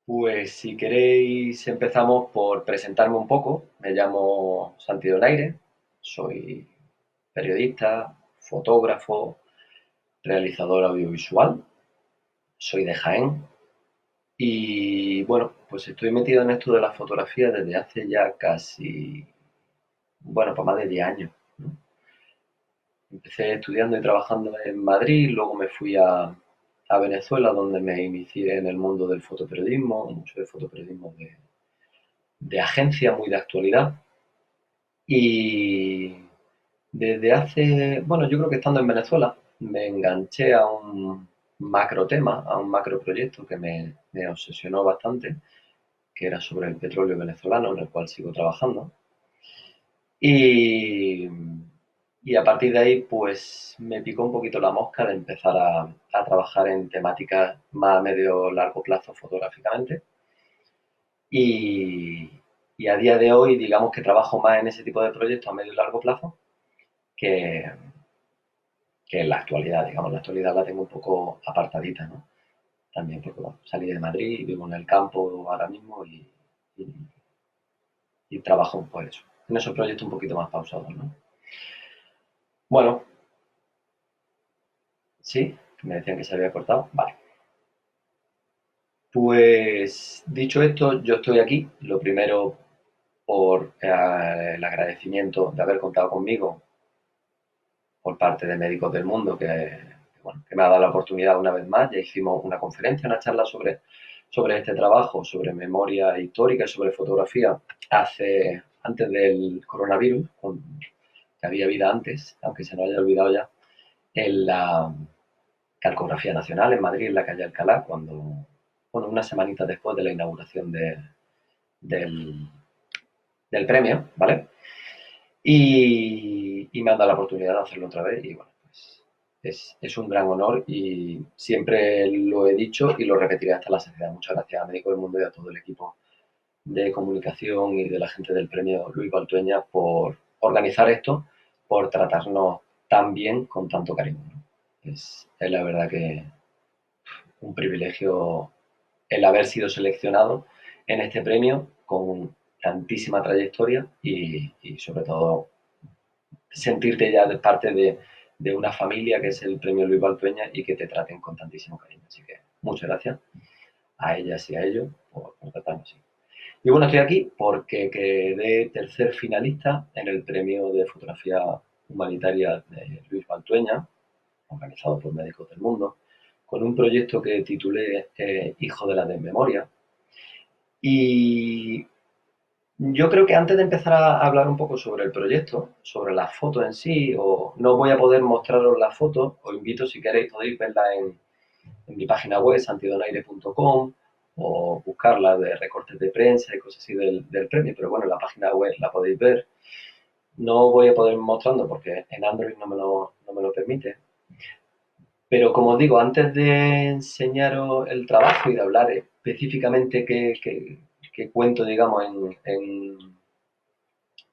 Pues si queréis empezamos por presentarme un poco. Me llamo Santi Donaire, soy periodista, fotógrafo, realizador audiovisual, soy de Jaén y bueno, pues estoy metido en esto de la fotografía desde hace ya casi, bueno, pues más de 10 años, ¿no? Empecé estudiando y trabajando en Madrid, luego me fui a Venezuela donde me inicié en el mundo del fotoperiodismo, mucho de fotoperiodismo de agencia, muy de actualidad. Y desde hace, bueno, yo creo que estando en Venezuela, me enganché a un macro tema, a un macro proyecto que me obsesionó bastante, que era sobre el petróleo venezolano, en el cual sigo trabajando. Y, y a partir de ahí, pues me picó un poquito la mosca de empezar a trabajar en temáticas más a medio largo plazo fotográficamente. Y, y a día de hoy, digamos que trabajo más en ese tipo de proyectos a medio y largo plazo que, que en la actualidad, digamos, la actualidad la tengo un poco apartadita, ¿no? También porque bueno, salí de Madrid, vivo en el campo ahora mismo y, y trabajo por eso. En esos proyectos un poquito más pausados, ¿no? Bueno, sí, me decían que se había cortado. Vale. Pues dicho esto, yo estoy aquí. Lo primero por el agradecimiento de haber contado conmigo por parte de Médicos del Mundo, bueno, que me ha dado la oportunidad una vez más. Ya hicimos una conferencia, una charla sobre este trabajo, sobre memoria histórica y sobre fotografía, antes del coronavirus, que había vida antes, aunque se nos haya olvidado ya, en la Calcografía Nacional en Madrid, en la calle Alcalá, bueno, unas semanitas después de la inauguración del, del premio, ¿vale? Y me han dado la oportunidad de hacerlo otra vez y bueno, pues es un gran honor y siempre lo he dicho y lo repetiré hasta la saciedad. Muchas gracias a Médico del Mundo y a todo el equipo de comunicación y de la gente del premio Luis Baltueña por organizar esto, por tratarnos tan bien con tanto cariño, ¿no? Es la verdad que un privilegio el haber sido seleccionado en este premio con tantísima trayectoria y sobre todo sentirte ya de parte de una familia que es el premio Luis Baltueña y que te traten con tantísimo cariño. Así que muchas gracias a ellas y a ellos por tratarnos así. Y bueno, estoy aquí porque quedé tercer finalista en el premio de fotografía humanitaria de Luis Baltueña, organizado por Médicos del Mundo, con un proyecto que titulé Hijo de la Desmemoria. Y yo creo que antes de empezar a hablar un poco sobre el proyecto, sobre las fotos en sí, o no voy a poder mostraros las fotos, os invito si queréis, podéis verlas en mi página web, santidonaire.com, o buscarla de recortes de prensa y cosas así del premio, pero bueno, en la página web la podéis ver. No voy a poder mostrando porque en Android no me lo permite. Pero como os digo, antes de enseñaros el trabajo y de hablar específicamente qué cuento, digamos, en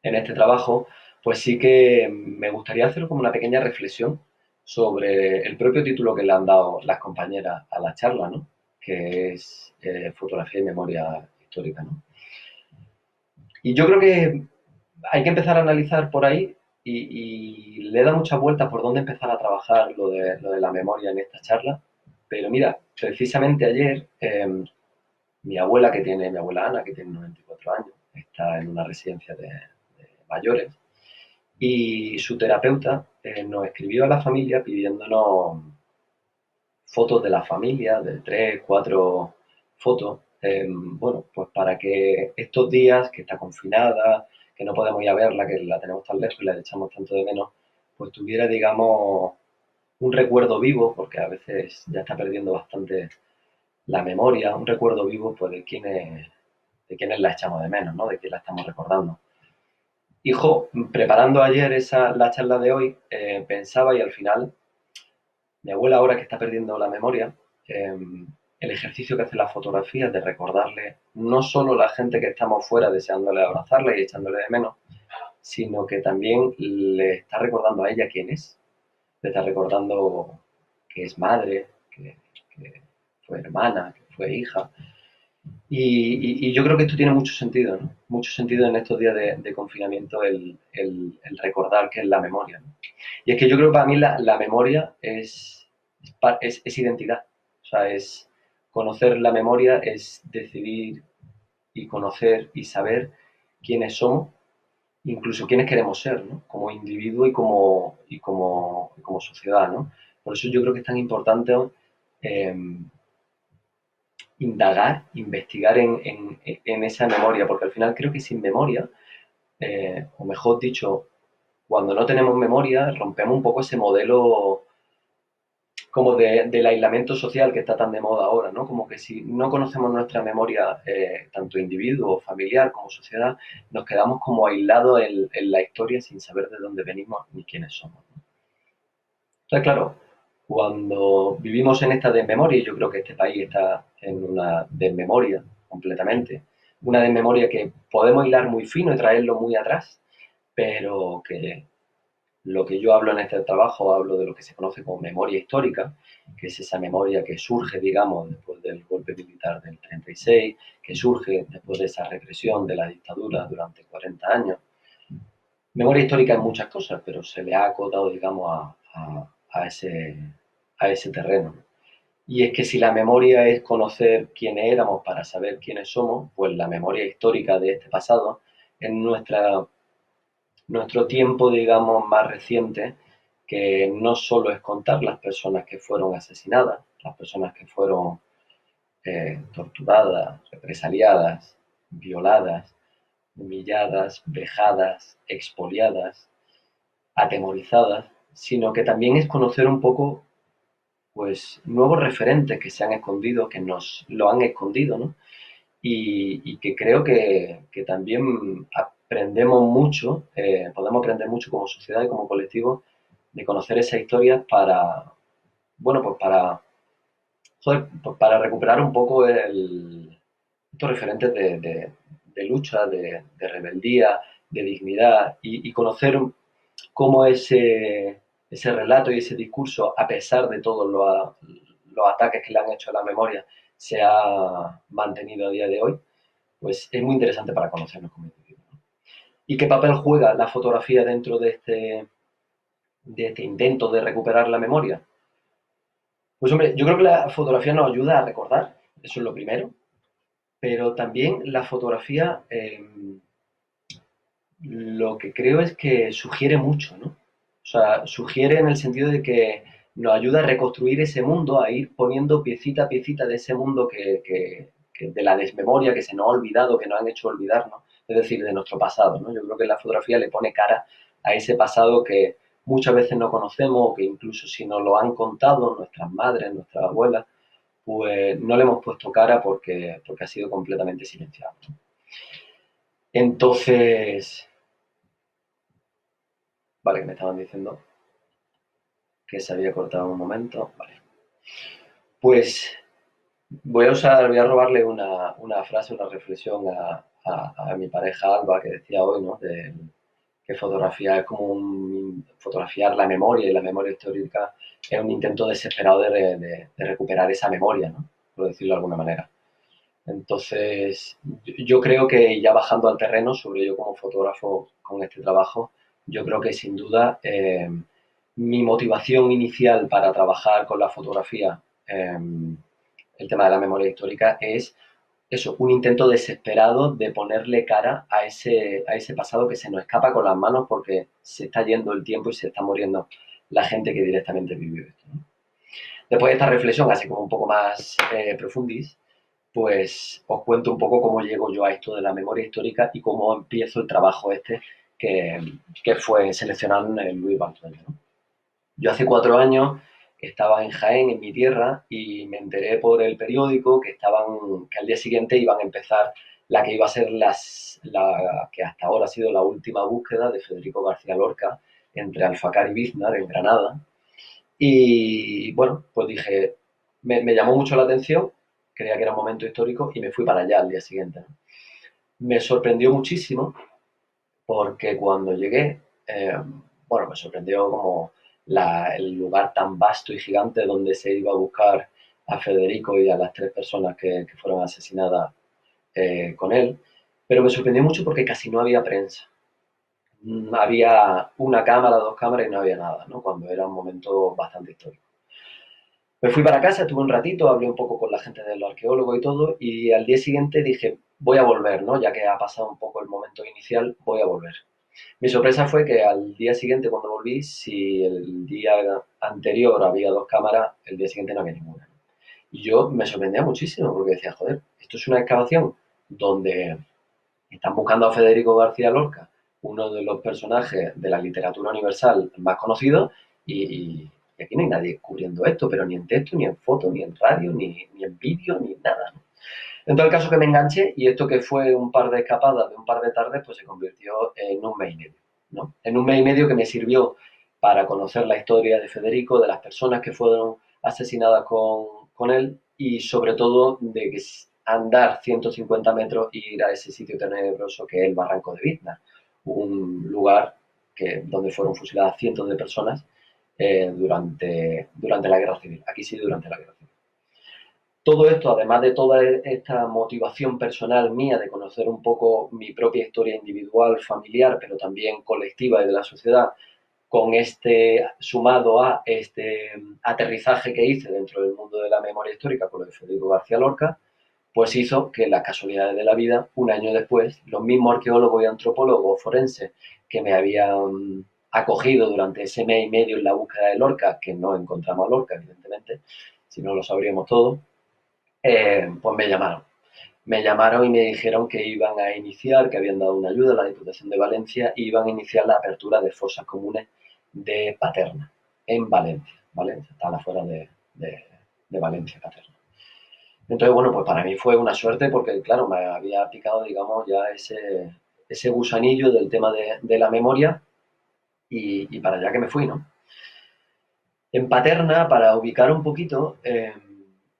este trabajo, pues sí que me gustaría hacer como una pequeña reflexión sobre el propio título que le han dado las compañeras a la charla, ¿no? Que es Fotografía y Memoria Histórica, ¿no? Y yo creo que hay que empezar a analizar por ahí y le da muchas vueltas por dónde empezar a trabajar lo de la memoria en esta charla. Pero mira, precisamente ayer mi abuela Ana, que tiene 94 años, está en una residencia de mayores y su terapeuta nos escribió a la familia pidiéndonos fotos de la familia, de tres, cuatro fotos, bueno, pues para que estos días que está confinada, que no podemos ir a verla, que la tenemos tan lejos y la echamos tanto de menos, pues tuviera, digamos, un recuerdo vivo, porque a veces ya está perdiendo bastante la memoria, un recuerdo vivo pues de quienes la echamos de menos, ¿no? De quién la estamos recordando. Hijo, preparando ayer la charla de hoy, pensaba y al final, mi abuela ahora que está perdiendo la memoria, el ejercicio que hace la fotografía es de recordarle no solo a la gente que estamos fuera deseándole abrazarle y echándole de menos, sino que también le está recordando a ella quién es, le está recordando que es madre, que fue hermana, que fue hija. Y yo creo que esto tiene mucho sentido, ¿no? Mucho sentido en estos días de confinamiento el recordar qué es la memoria, ¿no? Y es que yo creo que para mí la memoria es identidad. O sea, es conocer la memoria, es decidir y conocer y saber quiénes somos, incluso quiénes queremos ser, ¿no? Como individuo y como sociedad, ¿no? Por eso yo creo que es tan importante eh, indagar, investigar en esa memoria, porque al final creo que sin memoria, o mejor dicho, cuando no tenemos memoria, rompemos un poco ese modelo como del aislamiento social que está tan de moda ahora, ¿no? Como que si no conocemos nuestra memoria, tanto individuo, familiar como sociedad, nos quedamos como aislados en la historia sin saber de dónde venimos ni quiénes somos, ¿no? Entonces, claro, cuando vivimos en esta desmemoria, y yo creo que este país está en una desmemoria completamente, una desmemoria que podemos hilar muy fino y traerlo muy atrás, pero que lo que yo hablo en este trabajo, hablo de lo que se conoce como memoria histórica, que es esa memoria que surge, digamos, después del golpe militar del 36, que surge después de esa represión de la dictadura durante 40 años. Memoria histórica en muchas cosas, pero se le ha acotado, digamos, a ese terreno. Y es que si la memoria es conocer quiénes éramos para saber quiénes somos, pues la memoria histórica de este pasado es nuestro tiempo, digamos, más reciente, que no solo es contar las personas que fueron asesinadas, las personas que fueron torturadas, represaliadas, violadas, humilladas, vejadas, expoliadas, atemorizadas, sino que también es conocer un poco, pues, nuevos referentes que se han escondido, que nos lo han escondido, ¿no? Y que creo que también aprendemos mucho, podemos aprender mucho como sociedad y como colectivo de conocer esa historia para, bueno, pues joder, pues para recuperar un poco estos referentes de lucha, de rebeldía, de dignidad y conocer cómo ese relato y ese discurso, a pesar de todos los ataques que le han hecho a la memoria, se ha mantenido a día de hoy, pues es muy interesante para conocernos como individuos, ¿no? ¿Y qué papel juega la fotografía dentro de este intento de recuperar la memoria? Pues hombre, yo creo que la fotografía nos ayuda a recordar, eso es lo primero, pero también la fotografía lo que creo es que sugiere mucho, ¿no? O sea, sugiere en el sentido de que nos ayuda a reconstruir ese mundo, a ir poniendo piecita a piecita de ese mundo que de la desmemoria que se nos ha olvidado, que nos han hecho olvidarnos, es decir, de nuestro pasado, ¿no? Yo creo que la fotografía le pone cara a ese pasado que muchas veces no conocemos o que incluso si nos lo han contado nuestras madres, nuestras abuelas, pues no le hemos puesto cara porque ha sido completamente silenciado, ¿no? Entonces, vale, que me estaban diciendo que se había cortado un momento. Vale. Pues voy a robarle una frase, una reflexión a mi pareja Alba, que decía hoy, ¿no? Que fotografía es como fotografiar la memoria y la memoria histórica es un intento desesperado de recuperar esa memoria, ¿no? Por decirlo de alguna manera. Entonces, yo creo que ya bajando al terreno sobre yo como fotógrafo con este trabajo, yo creo que sin duda mi motivación inicial para trabajar con la fotografía, el tema de la memoria histórica, es eso, un intento desesperado de ponerle cara a ese pasado que se nos escapa con las manos porque se está yendo el tiempo y se está muriendo la gente que directamente vivió esto, ¿no? Después de esta reflexión, así como un poco más profundis, pues os cuento un poco cómo llego yo a esto de la memoria histórica y cómo empiezo el trabajo este que, que fue seleccionado en el Louis Bartolomé, ¿no? Yo hace 4 años estaba en Jaén, en mi tierra, y me enteré por el periódico que al día siguiente iban a empezar la que iba a ser la que hasta ahora ha sido la última búsqueda de Federico García Lorca entre Alfacar y Biznar en Granada. Y bueno, pues dije, me llamó mucho la atención, creía que era un momento histórico y me fui para allá al día siguiente, ¿no? Me sorprendió muchísimo porque cuando llegué, bueno, me sorprendió como el lugar tan vasto y gigante donde se iba a buscar a Federico y a las 3 personas que fueron asesinadas con él, pero me sorprendió mucho porque casi no había prensa. Había una cámara, dos cámaras y no había nada, ¿no? Cuando era un momento bastante histórico. Me fui para casa, estuve un ratito, hablé un poco con la gente de los arqueólogos y todo, y al día siguiente dije, voy a volver, ¿no? Ya que ha pasado un poco el momento inicial, voy a volver. Mi sorpresa fue que al día siguiente, cuando volví, si el día anterior había dos cámaras, el día siguiente no había ninguna. Y yo me sorprendía muchísimo porque decía, joder, esto es una excavación donde están buscando a Federico García Lorca, uno de los personajes de la literatura universal más conocidos, y aquí no hay nadie cubriendo esto, pero ni en texto, ni en foto, ni en radio, ni en vídeo, ni nada, ¿no? En todo el caso que me enganché y esto que fue un par de escapadas de un par de tardes, pues se convirtió en un mes y medio, ¿no? En un mes y medio que me sirvió para conocer la historia de Federico, de las personas que fueron asesinadas con él y sobre todo de que andar 150 metros y ir a ese sitio tenebroso que es el Barranco de Biznar, un lugar donde fueron fusiladas cientos de personas durante la Guerra Civil. Aquí sí, durante la Guerra Civil. Todo esto, además de toda esta motivación personal mía de conocer un poco mi propia historia individual, familiar, pero también colectiva y de la sociedad, con sumado a este aterrizaje que hice dentro del mundo de la memoria histórica con lo de Federico García Lorca, pues hizo que las casualidades de la vida, un año después, los mismos arqueólogos y antropólogos forenses que me habían acogido durante ese mes y medio en la búsqueda de Lorca, que no encontramos a Lorca, evidentemente, si no lo sabríamos todos, pues me llamaron. Me llamaron y me dijeron que iban a iniciar, que habían dado una ayuda a la Diputación de Valencia y iban a iniciar la apertura de fosas comunes de Paterna, en Valencia. Valencia están afuera de Valencia, Paterna. Entonces, bueno, pues para mí fue una suerte porque, claro, me había picado, digamos, ya ese gusanillo del tema de la memoria y para allá que me fui, ¿no? En Paterna, para ubicar un poquito,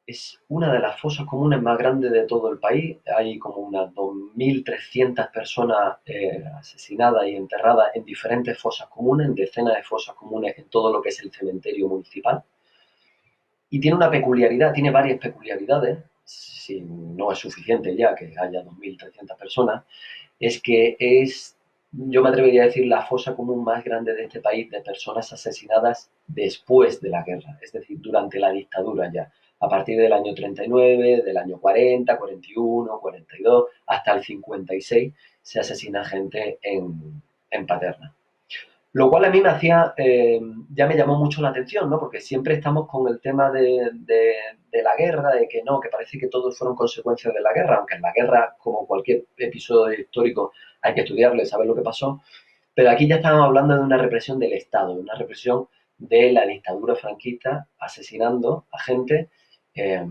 es una de las fosas comunes más grandes de todo el país. Hay como unas 2.300 personas asesinadas y enterradas en diferentes fosas comunes, en decenas de fosas comunes en todo lo que es el cementerio municipal. Y tiene una peculiaridad, tiene varias peculiaridades, si no es suficiente ya que haya 2.300 personas, es que yo me atrevería a decir, la fosa común más grande de este país de personas asesinadas después de la guerra, es decir, durante la dictadura ya. A partir del año 39, del año 40, 41, 42, hasta el 56, se asesina gente en Paterna. Lo cual a mí me hacía, ya me llamó mucho la atención, ¿no? Porque siempre estamos con el tema de la guerra, de que no, que parece que todos fueron consecuencias de la guerra, aunque en la guerra, como cualquier episodio histórico, hay que estudiarlo y saber lo que pasó. Pero aquí ya estábamos hablando de una represión del Estado, de una represión de la dictadura franquista, asesinando a gente eh,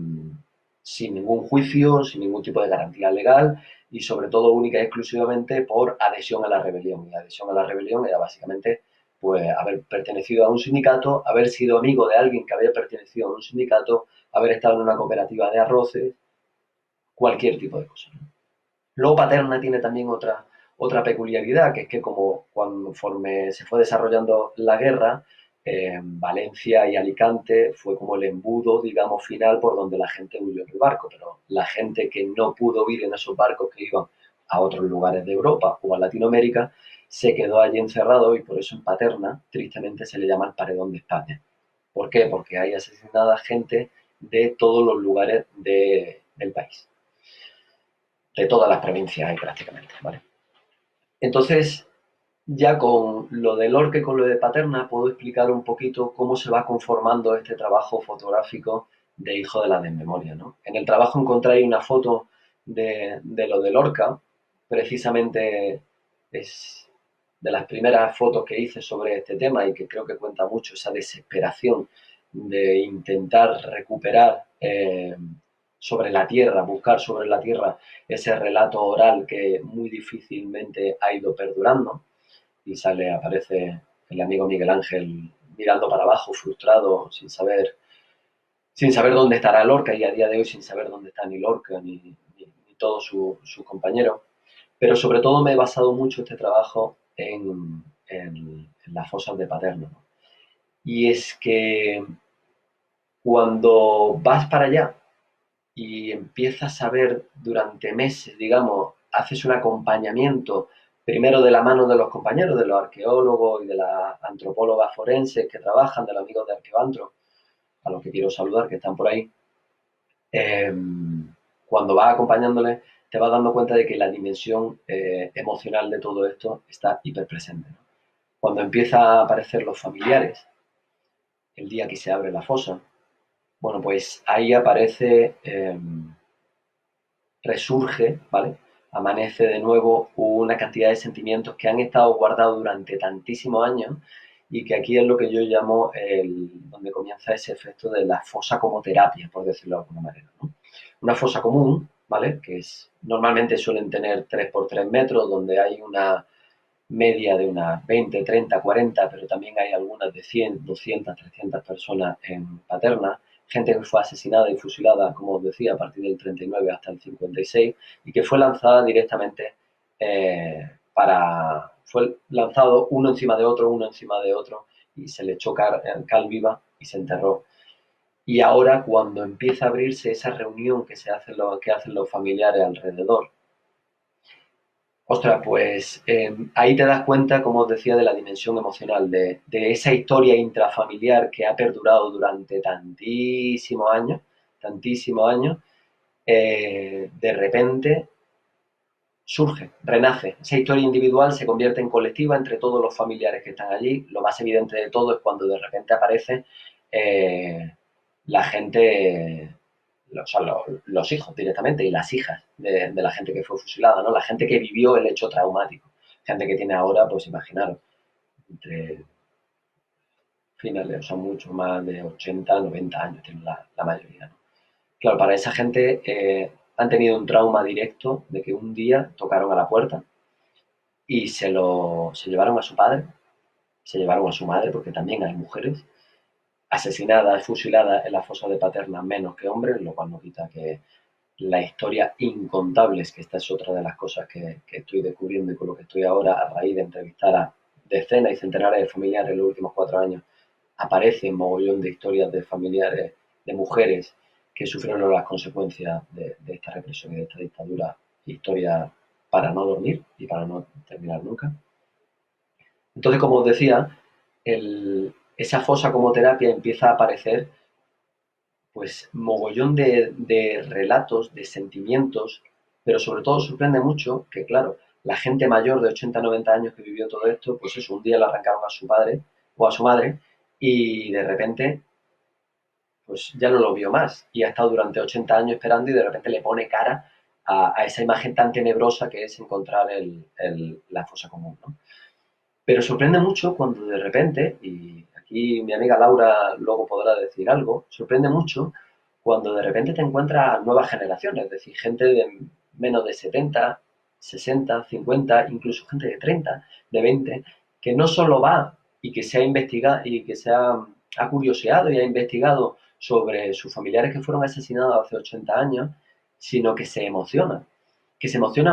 sin ningún juicio, sin ningún tipo de garantía legal y sobre todo única y exclusivamente por adhesión a la rebelión. Y la adhesión a la rebelión era básicamente pues haber pertenecido a un sindicato, haber sido amigo de alguien que había pertenecido a un sindicato, haber estado en una cooperativa de arroces, cualquier tipo de cosa. Luego Paterna tiene también otra peculiaridad, que es que como conforme se fue desarrollando la guerra, Valencia y Alicante fue como el embudo, digamos, final por donde la gente huyó del barco, pero la gente que no pudo huir en esos barcos que iban a otros lugares de Europa o a Latinoamérica, se quedó allí encerrado y por eso en Paterna, tristemente, se le llama el paredón de España. ¿Por qué? Porque hay asesinada gente de todos los lugares del país, de todas las provincias hay prácticamente, ¿vale? Entonces, ya con lo de Lorca y con lo de Paterna, puedo explicar un poquito cómo se va conformando este trabajo fotográfico de Hijo de la Desmemoria, ¿no? En el trabajo encontráis una foto de lo de Lorca, precisamente es de las primeras fotos que hice sobre este tema y que creo que cuenta mucho esa desesperación de intentar recuperar sobre la tierra, buscar sobre la tierra ese relato oral que muy difícilmente ha ido perdurando y aparece el amigo Miguel Ángel mirando para abajo, frustrado, sin saber dónde estará Lorca y a día de hoy sin saber dónde está ni Lorca ni todos sus compañeros. Pero sobre todo me he basado mucho este trabajo en las fosas de Paterna, ¿no? Y es que cuando vas para allá y empiezas a ver durante meses, digamos, haces un acompañamiento primero de la mano de los compañeros, de los arqueólogos y de las antropólogas forenses que trabajan, de los amigos de Arqueoantro, a los que quiero saludar, que están por ahí. eh, Cuando vas acompañándoles, te vas dando cuenta de que la dimensión emocional de todo esto está hiperpresente, ¿no? Cuando empiezan a aparecer los familiares, el día que se abre la fosa, bueno, pues ahí aparece, resurge, ¿vale? Amanece de nuevo una cantidad de sentimientos que han estado guardados durante tantísimos años y que aquí es lo que yo llamo donde comienza ese efecto de la fosa como terapia, por decirlo de alguna manera, ¿no? Una fosa común, ¿vale? Que es, normalmente suelen tener 3 por 3 metros, donde hay una media de unas 20, 30, 40, pero también hay algunas de 100, 200, 300 personas en Paterna, gente que fue asesinada y fusilada, como os decía, a partir del 39 hasta el 56, y que fue lanzada directamente fue lanzado uno encima de otro, y se le echó cal viva y se enterró. Y ahora, cuando empieza a abrirse esa reunión que hacen los familiares alrededor, ostras, pues ahí te das cuenta, como os decía, de la dimensión emocional, de esa historia intrafamiliar que ha perdurado durante tantísimos años, de repente surge, renace. Esa historia individual se convierte en colectiva entre todos los familiares que están allí. Lo más evidente de todo es cuando de repente aparece la gente, o sea, los hijos directamente y las hijas de la gente que fue fusilada, ¿no? La gente que vivió el hecho traumático. Gente que tiene ahora, pues imaginaros, entre finales, o sea, mucho más de 80, 90 años, tienen la mayoría, ¿no? Claro, para esa gente han tenido un trauma directo de que un día tocaron a la puerta y se llevaron a su padre, se llevaron a su madre, porque también hay mujeres asesinadas, fusiladas en la fosa de Paterna menos que hombres, lo cual no quita que la historia incontables, que esta es otra de las cosas que estoy descubriendo y con lo que estoy ahora a raíz de entrevistar a decenas y centenares de familiares en los últimos 4 años, aparecen mogollón de historias de familiares, de mujeres que sufrieron las consecuencias de esta represión y de esta dictadura, historia para no dormir y para no terminar nunca. Entonces, como os decía, esa fosa como terapia empieza a aparecer pues mogollón de relatos, de sentimientos, pero sobre todo sorprende mucho que, claro, la gente mayor de 80, 90 años que vivió todo esto, pues eso, un día le arrancaron a su padre o a su madre y de repente pues ya no lo vio más y ha estado durante 80 años esperando y de repente le pone cara a esa imagen tan tenebrosa que es encontrar la fosa común, ¿no? Pero sorprende mucho cuando de repente, y aquí mi amiga Laura luego podrá decir algo, sorprende mucho cuando de repente te encuentras nuevas generaciones, es decir, gente de menos de 70, 60, 50, incluso gente de 30, de 20, que no solo va y que se ha investigado y que ha curioseado y ha investigado sobre sus familiares que fueron asesinados hace 80 años, sino que se emocionan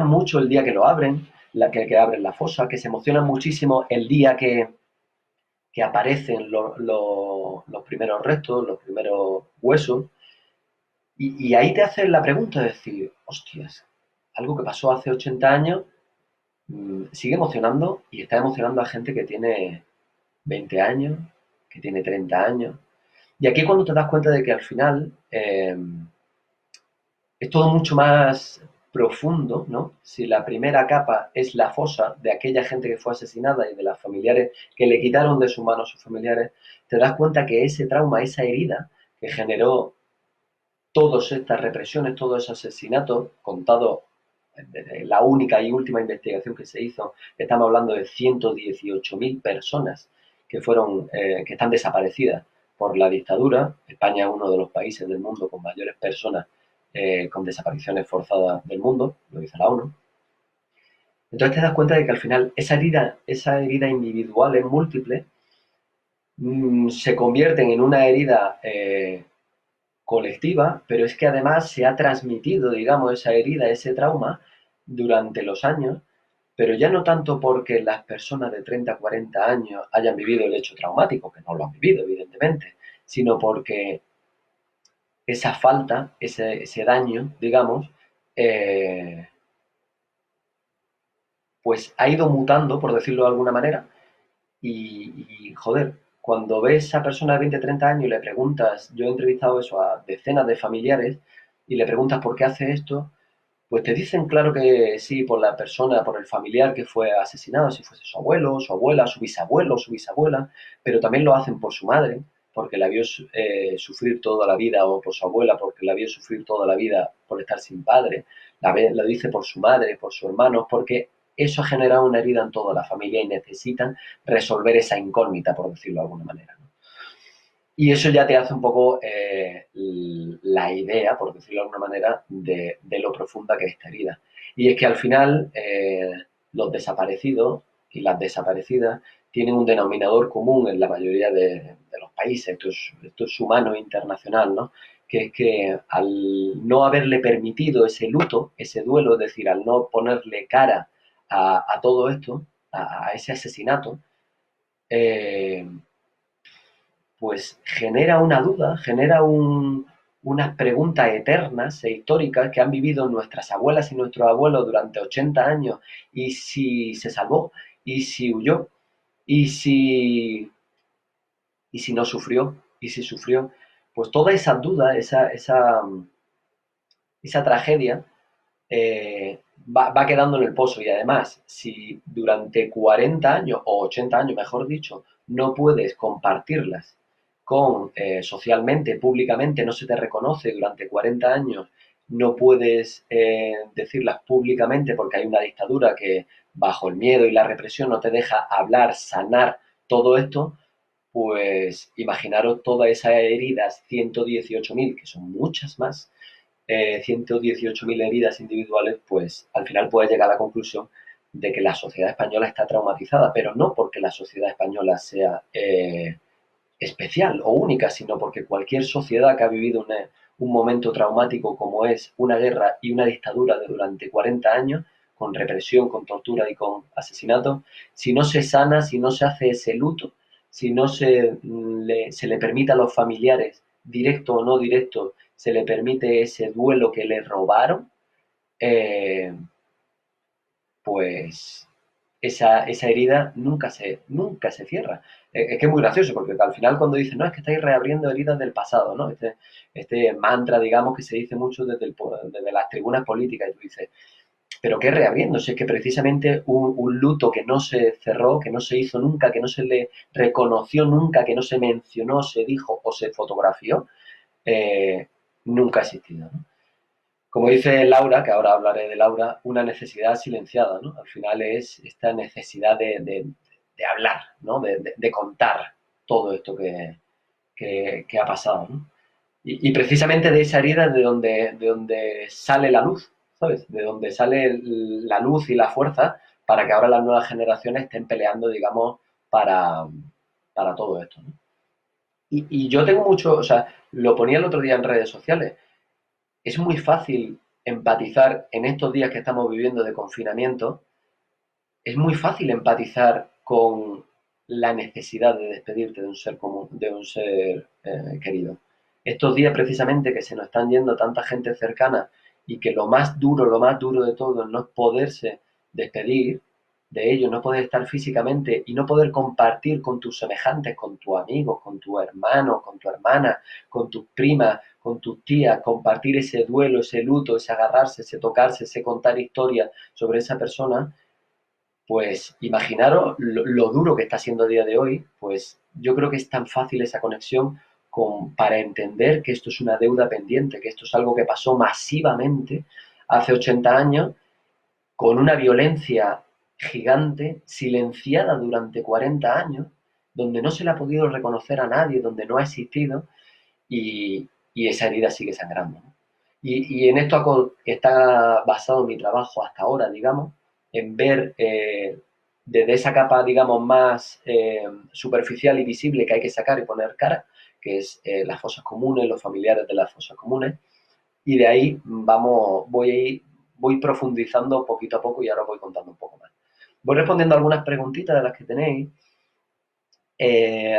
mucho el día que lo abren, que abren la fosa, que se emocionan muchísimo el día que aparecen los primeros restos, los primeros huesos, y ahí te hacen la pregunta de decir, hostias, algo que pasó hace 80 años sigue emocionando y está emocionando a gente que tiene 20 años, que tiene 30 años. Y aquí es cuando te das cuenta de que al final es todo mucho más profundo, ¿no? Si la primera capa es la fosa de aquella gente que fue asesinada y de las familiares que le quitaron de sus manos a sus familiares, te das cuenta que ese trauma, esa herida que generó todas estas represiones, todos esos asesinatos, contados desde la única y última investigación que se hizo, estamos hablando de 118.000 personas que están desaparecidas por la dictadura. España es uno de los países del mundo con mayores personas con desapariciones forzadas del mundo, lo dice la ONU. Entonces te das cuenta de que al final esa herida individual es múltiple, se convierten en una herida colectiva, pero es que además se ha transmitido, digamos, esa herida, ese trauma durante los años, pero ya no tanto porque las personas de 30, 40 años hayan vivido el hecho traumático, que no lo han vivido, evidentemente, sino porque esa falta, ese daño, digamos, eh, pues ha ido mutando, por decirlo de alguna manera, joder, cuando ves a esa persona de 20, 30 años y le preguntas, yo he entrevistado eso a decenas de familiares, y le preguntas por qué hace esto, pues te dicen claro que sí, por la persona, por el familiar que fue asesinado, si fuese su abuelo, su abuela, su bisabuelo, su bisabuela, pero también lo hacen por su madre, porque la vio sufrir toda la vida, o por su abuela, porque la vio sufrir toda la vida por estar sin padre, lo dice por su madre, por su hermano, porque eso ha generado una herida en toda la familia y necesitan resolver esa incógnita, por decirlo de alguna manera, ¿no? Y eso ya te hace un poco la idea, por decirlo de alguna manera, de lo profunda que es esta herida. Y es que al final los desaparecidos y las desaparecidas tienen un denominador común en la mayoría de los países, esto es humano e internacional, ¿no? Que es que al no haberle permitido ese luto, ese duelo, es decir, al no ponerle cara a todo esto, a ese asesinato, eh, pues genera una duda, genera unas preguntas eternas e históricas que han vivido nuestras abuelas y nuestros abuelos durante 80 años. ¿Y si se salvó? ¿Y si huyó? ¿Y si, y si no sufrió? ¿Y si sufrió? Pues toda esa duda, esa tragedia, va quedando en el pozo. Y además, si durante 40 años o 80 años, mejor dicho, no puedes compartirlas socialmente, públicamente, no se te reconoce durante 40 años, no puedes decirlas públicamente porque hay una dictadura que bajo el miedo y la represión no te deja hablar, sanar todo esto, pues imaginaros todas esas heridas, 118.000, que son muchas más, 118.000 heridas individuales, pues al final puedes llegar a la conclusión de que la sociedad española está traumatizada, pero no porque la sociedad española sea especial o única, sino porque cualquier sociedad que ha vivido un momento traumático como es una guerra y una dictadura de durante 40 años, con represión, con tortura y con asesinato, si no se sana, si no se hace ese luto, si no se le permite a los familiares, directo o no directo, se le permite ese duelo que le robaron, eh, pues esa herida nunca se cierra. Es que es muy gracioso, porque al final cuando dicen, no, es que estáis reabriendo heridas del pasado, ¿no? Este mantra, digamos, que se dice mucho desde las tribunas políticas, y tú dices, ¿pero qué reabriendo? Si es que precisamente un luto que no se cerró, que no se hizo nunca, que no se le reconoció nunca, que no se mencionó, se dijo o se fotografió, eh, nunca ha existido, ¿no? Como dice Laura, que ahora hablaré de Laura, una necesidad silenciada, ¿no? Al final es esta necesidad de hablar, ¿no? De contar todo esto que ha pasado, ¿no? Y precisamente de esa herida de donde sale la luz, ¿sabes? De donde sale la luz y la fuerza para que ahora las nuevas generaciones estén peleando, digamos, para, para todo esto, ¿no? Y yo tengo mucho, o sea, lo ponía el otro día en redes sociales, es muy fácil empatizar en estos días que estamos viviendo de confinamiento, es muy fácil empatizar con la necesidad de despedirte de un ser común, de un ser querido. Estos días precisamente que se nos están yendo tanta gente cercana y que lo más duro de todo es no poderse despedir de ellos, no poder estar físicamente y no poder compartir con tus semejantes, con tus amigos, con tu hermano, con tu hermana, con tus primas, con tus tías, compartir ese duelo, ese luto, ese agarrarse, ese tocarse, ese contar historias sobre esa persona, pues imaginaros lo duro que está siendo a día de hoy, pues yo creo que es tan fácil esa conexión para entender que esto es una deuda pendiente, que esto es algo que pasó masivamente hace 80 años, con una violencia gigante, silenciada durante 40 años, donde no se le ha podido reconocer a nadie, donde no ha existido, y esa herida sigue sangrando, ¿no? Y en esto está basado mi trabajo hasta ahora, digamos, en ver desde esa capa, digamos, más superficial y visible que hay que sacar y poner cara, que es las fosas comunes, los familiares de las fosas comunes, y de ahí voy profundizando poquito a poco y ahora voy contando un poco más. Voy respondiendo a algunas preguntitas de las que tenéis.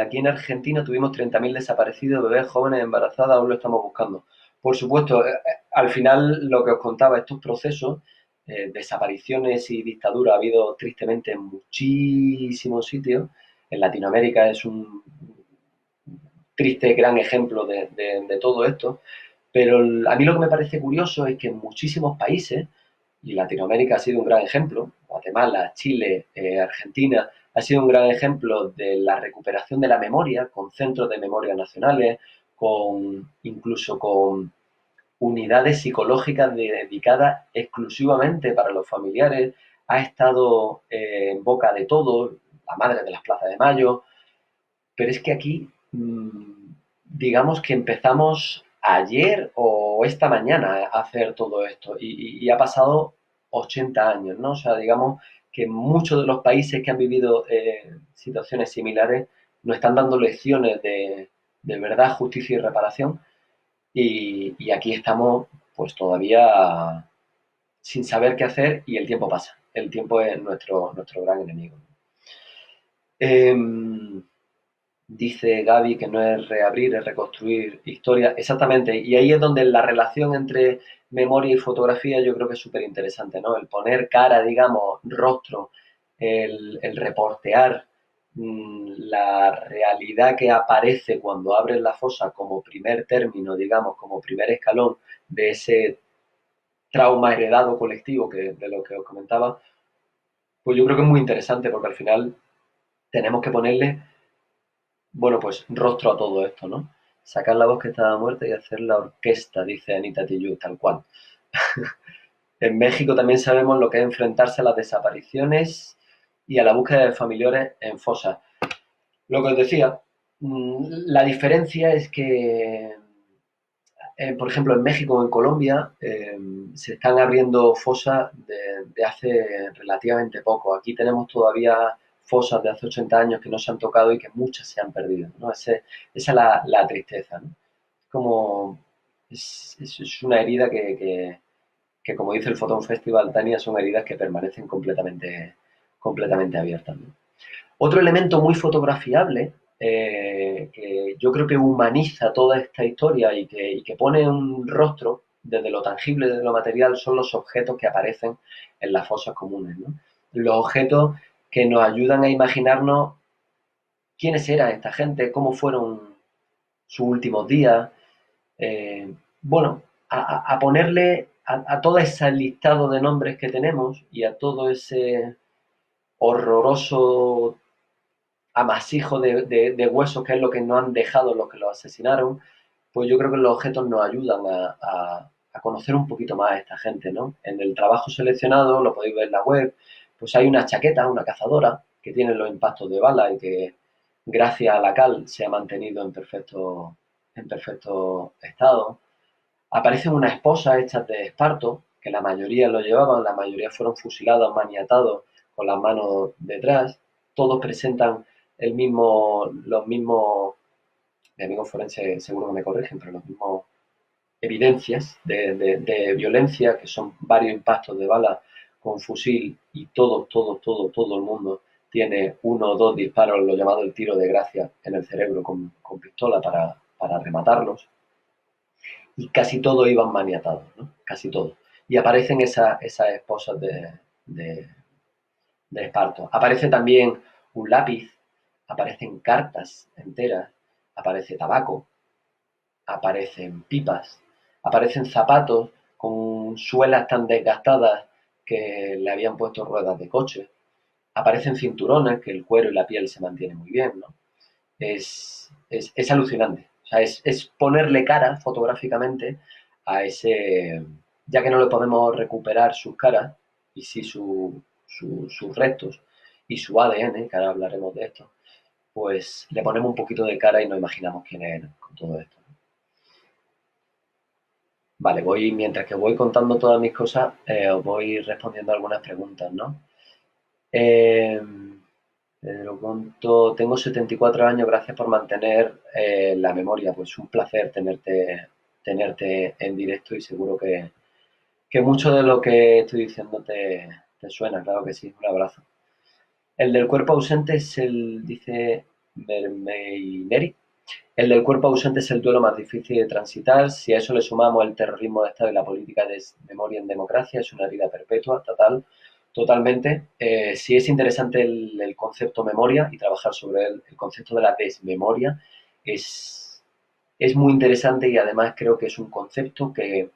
Aquí en Argentina tuvimos 30.000 desaparecidos, bebés, jóvenes, embarazadas, aún lo estamos buscando. Por supuesto, al final lo que os contaba, estos procesos, desapariciones y dictadura ha habido tristemente en muchísimos sitios. En Latinoamérica es un triste gran ejemplo de todo esto. Pero a mí lo que me parece curioso es que en muchísimos países, y Latinoamérica ha sido un gran ejemplo, Guatemala, Chile, Argentina, ha sido un gran ejemplo de la recuperación de la memoria, con centros de memoria nacionales, incluso con unidades psicológicas dedicadas exclusivamente para los familiares, ha estado en boca de todos, la madre de las plazas de Mayo, pero es que aquí, digamos que empezamos ayer o esta mañana a hacer todo esto y ha pasado 80 años, ¿no? O sea, digamos que muchos de los países que han vivido situaciones similares nos están dando lecciones de verdad, justicia y reparación y aquí estamos pues todavía sin saber qué hacer y el tiempo pasa. El tiempo es nuestro gran enemigo. Eh, Dice Gaby que no es reabrir, es reconstruir historia. Exactamente. Y ahí es donde la relación entre memoria y fotografía yo creo que es súper interesante, ¿no? El poner cara, digamos, rostro, el reportear la realidad que aparece cuando abres la fosa como primer término, digamos, como primer escalón de ese trauma heredado colectivo que, de lo que os comentaba, pues yo creo que es muy interesante porque al final tenemos que ponerle bueno, pues rostro a todo esto, ¿no? Sacar la voz que estaba muerta y hacer la orquesta, dice Anita Tijoux, tal cual. En México también sabemos lo que es enfrentarse a las desapariciones y a la búsqueda de familiares en fosas. Lo que os decía, la diferencia es que, por ejemplo, en México o en Colombia se están abriendo fosas de hace relativamente poco. Aquí tenemos todavía fosas de hace 80 años que no se han tocado y que muchas se han perdido, ¿no? Esa es la tristeza, ¿no? Como es una herida que, como dice el Photon Festival, Tania, son heridas que permanecen completamente abiertas, ¿no? Otro elemento muy fotografiable, que yo creo que humaniza toda esta historia y que pone un rostro desde lo tangible, desde lo material, son los objetos que aparecen en las fosas comunes, ¿no? Los objetos que nos ayudan a imaginarnos quiénes eran esta gente, cómo fueron sus últimos días, bueno, a ponerle a todo ese listado de nombres que tenemos y a todo ese horroroso amasijo de huesos, que es lo que nos han dejado los que los asesinaron, pues yo creo que los objetos nos ayudan a conocer un poquito más a esta gente, ¿no? En el trabajo seleccionado, lo podéis ver en la web, pues hay una chaqueta, una cazadora, que tiene los impactos de bala y que gracias a la cal se ha mantenido en perfecto estado. Aparecen unas esposas hechas de esparto, que la mayoría lo llevaban, la mayoría fueron fusilados, maniatados, con las manos detrás. Todos presentan los mismos, mi amigo forense seguro que me corrigen, pero los mismos evidencias de violencia, que son varios impactos de bala con fusil y todo el mundo tiene uno o dos disparos, lo llamado el tiro de gracia, en el cerebro con pistola para rematarlos y casi todos iban maniatados, ¿no? Casi todos. Y aparecen esas esposas de, de esparto. Aparece también un lápiz, aparecen cartas enteras, aparece tabaco, aparecen pipas, aparecen zapatos con suelas tan desgastadas que le habían puesto ruedas de coche, aparecen cinturones, que el cuero y la piel se mantienen muy bien, ¿no? Es alucinante. O sea, es ponerle cara fotográficamente a ese, ya que no le podemos recuperar sus caras, y sí sus restos y su ADN, que ahora hablaremos de esto, pues le ponemos un poquito de cara y nos imaginamos quién es con todo esto. Vale, mientras que voy contando todas mis cosas, os voy respondiendo algunas preguntas, ¿no? Eh, Pedro Conto, tengo 74 años, gracias por mantener la memoria. Pues un placer tenerte en directo y seguro que mucho de lo que estoy diciendo te suena, claro que sí. Un abrazo. El del cuerpo ausente es dice Mermeineri. El del cuerpo ausente es el duelo más difícil de transitar. Si a eso le sumamos el terrorismo de Estado y la política de memoria en democracia, es una herida perpetua, totalmente. Sí es interesante el concepto memoria y trabajar sobre el concepto de la desmemoria. Es, es muy interesante y además creo que es un concepto que,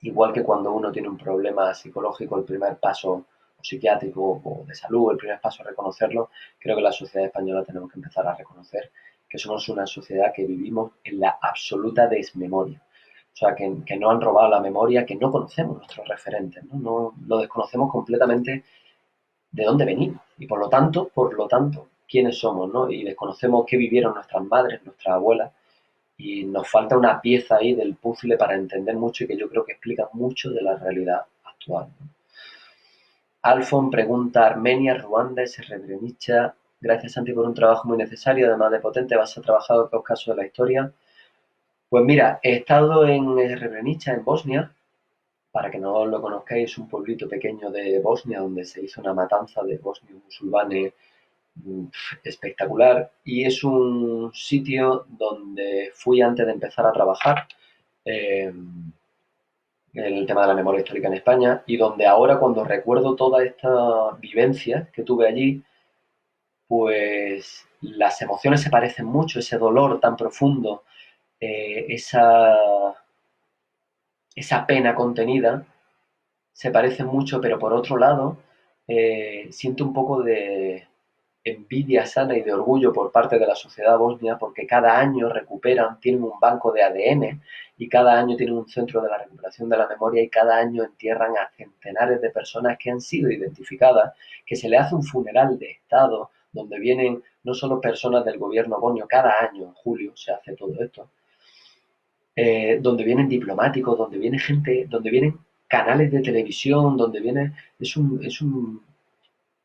igual que cuando uno tiene un problema psicológico, el primer paso o psiquiátrico o de salud, el primer paso es reconocerlo, creo que la sociedad española tenemos que empezar a reconocer que somos una sociedad que vivimos en la absoluta desmemoria. O sea, que no han robado la memoria, que no conocemos nuestros referentes, ¿no? No lo desconocemos completamente de dónde venimos y por lo tanto, quiénes somos, ¿no? Y desconocemos qué vivieron nuestras madres, nuestras abuelas, y nos falta una pieza ahí del puzzle para entender mucho y que yo creo que explica mucho de la realidad actual, ¿no? Alfon pregunta: Armenia, Ruanda, Srebrenica. Gracias, Santi, por un trabajo muy necesario, además de potente. ¿Vas a trabajar otros casos de la historia? Pues mira, he estado en Srebrenica, en Bosnia. Para que no lo conozcáis, es un pueblito pequeño de Bosnia donde se hizo una matanza de bosnios musulmanes espectacular, y es un sitio donde fui antes de empezar a trabajar eh, el tema de la memoria histórica en España, y donde ahora, cuando recuerdo toda esta vivencia que tuve allí, pues las emociones se parecen mucho, ese dolor tan profundo, esa pena contenida, se parecen mucho, pero por otro lado, siento un poco de envidia sana y de orgullo por parte de la sociedad bosnia, porque cada año recuperan, tienen un banco de ADN y cada año tienen un centro de la recuperación de la memoria, y cada año entierran a centenares de personas que han sido identificadas, que se le hace un funeral de Estado donde vienen no solo personas del gobierno bosnio, cada año en julio se hace todo esto, donde vienen diplomáticos, donde viene gente, donde vienen canales de televisión, donde viene,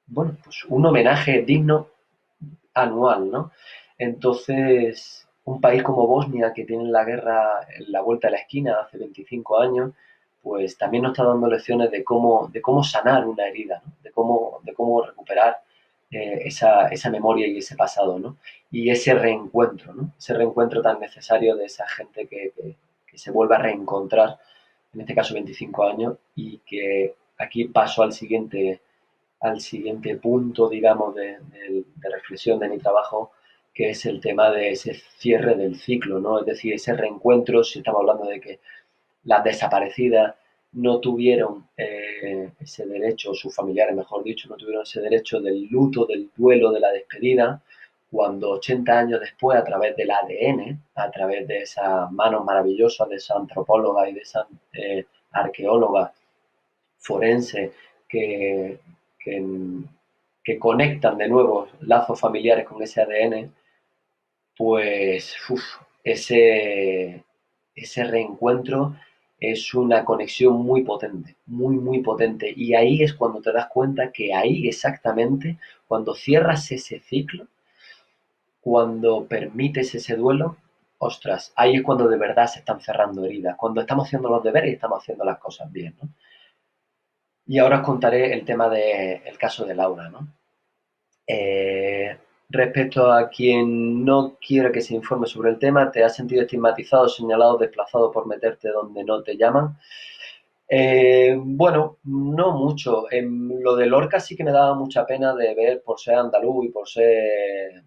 bueno, pues un homenaje digno anual, ¿no? Entonces, un país como Bosnia, que tiene la guerra en la vuelta de la esquina hace 25 años, pues también nos está dando lecciones de cómo sanar una herida, ¿no? De cómo recuperar esa memoria y ese pasado, ¿no? Y ese reencuentro, ¿no? Ese reencuentro tan necesario de esa gente que se vuelve a reencontrar, en este caso 25 años, y que aquí paso al siguiente punto, digamos, de reflexión de mi trabajo, que es el tema de ese cierre del ciclo, ¿no? Es decir, ese reencuentro, si estamos hablando de que las desaparecidas no tuvieron ese derecho, sus familiares, mejor dicho, no tuvieron ese derecho del luto, del duelo, de la despedida, cuando 80 años después, a través del ADN, a través de esas manos maravillosas de esa antropóloga y de esa arqueóloga forense que, que, que conectan de nuevo lazos familiares con ese ADN, pues ese reencuentro es una conexión muy potente, muy, muy potente. Y ahí es cuando te das cuenta que ahí exactamente, cuando cierras ese ciclo, cuando permites ese duelo, ostras, ahí es cuando de verdad se están cerrando heridas, cuando estamos haciendo los deberes y estamos haciendo las cosas bien, ¿no? Y ahora os contaré el tema del caso de Laura, ¿no? Eh, Respecto a quien no quiere que se informe sobre el tema, ¿te has sentido estigmatizado, señalado, desplazado por meterte donde no te llaman? Bueno, no mucho. Lo de Lorca sí que me daba mucha pena de ver, por ser andaluz y por ser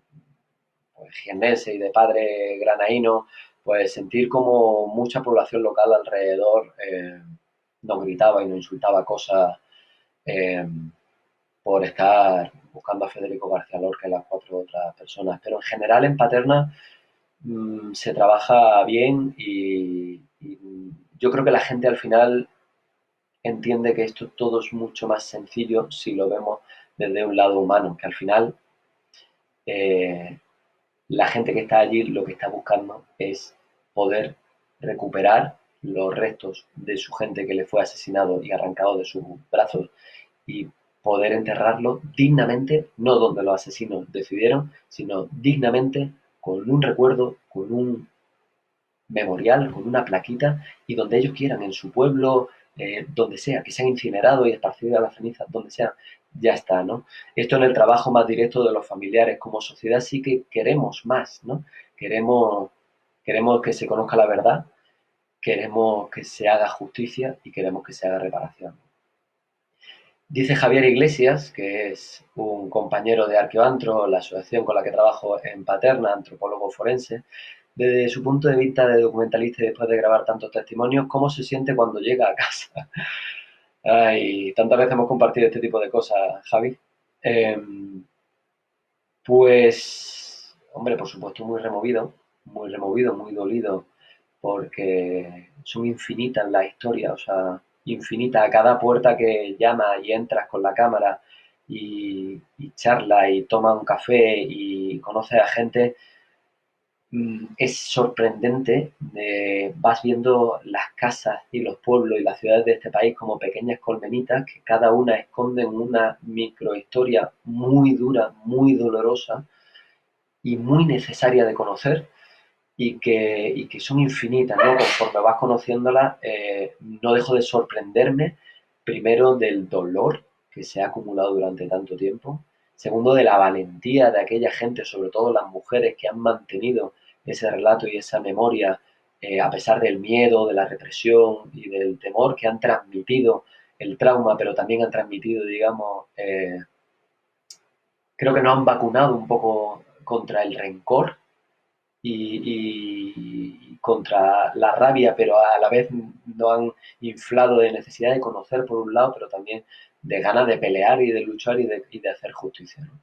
pues, jiennense y de padre granaíno, pues sentir como mucha población local alrededor nos gritaba y nos insultaba cosas eh, por estar buscando a Federico García Lorca y las 4 otras personas. Pero en general en Paterna se trabaja bien y yo creo que la gente al final entiende que esto todo es mucho más sencillo si lo vemos desde un lado humano, que al final eh, la gente que está allí lo que está buscando es poder recuperar los restos de su gente que le fue asesinado y arrancado de sus brazos, y poder enterrarlo dignamente, no donde los asesinos decidieron, sino dignamente, con un recuerdo, con un memorial, con una plaquita, y donde ellos quieran, en su pueblo, donde sea, que sean incinerados y esparcidas las cenizas, donde sea, ya está, ¿no? Esto en el trabajo más directo de los familiares. Como sociedad sí que queremos más, ¿no? Queremos que se conozca la verdad, queremos que se haga justicia y queremos que se haga reparación. Dice Javier Iglesias, que es un compañero de Arqueoantro, la asociación con la que trabajo en Paterna, antropólogo forense, desde su punto de vista de documentalista y después de grabar tantos testimonios, ¿cómo se siente cuando llega a casa? Ay, tantas veces hemos compartido este tipo de cosas, Javi. Pues, hombre, por supuesto, muy removido, muy dolido, porque son infinitas las historias, o sea, infinitas. A cada puerta que llamas y entras con la cámara y charlas y tomas un café y conoces a gente, es sorprendente. Vas viendo las casas y los pueblos y las ciudades de este país como pequeñas colmenitas que cada una esconden una microhistoria muy dura, muy dolorosa y muy necesaria de conocer y que son infinitas, ¿no? Conforme vas conociéndolas, no dejo de sorprenderme, primero, del dolor que se ha acumulado durante tanto tiempo, segundo, de la valentía de aquella gente, sobre todo las mujeres que han mantenido ese relato y esa memoria, a pesar del miedo, de la represión y del temor, que han transmitido el trauma, pero también han transmitido, digamos, creo que nos han vacunado un poco contra el rencor y contra la rabia, pero a la vez nos han inflado de necesidad de conocer por un lado, pero también de ganas de pelear y de luchar y de hacer justicia, ¿no?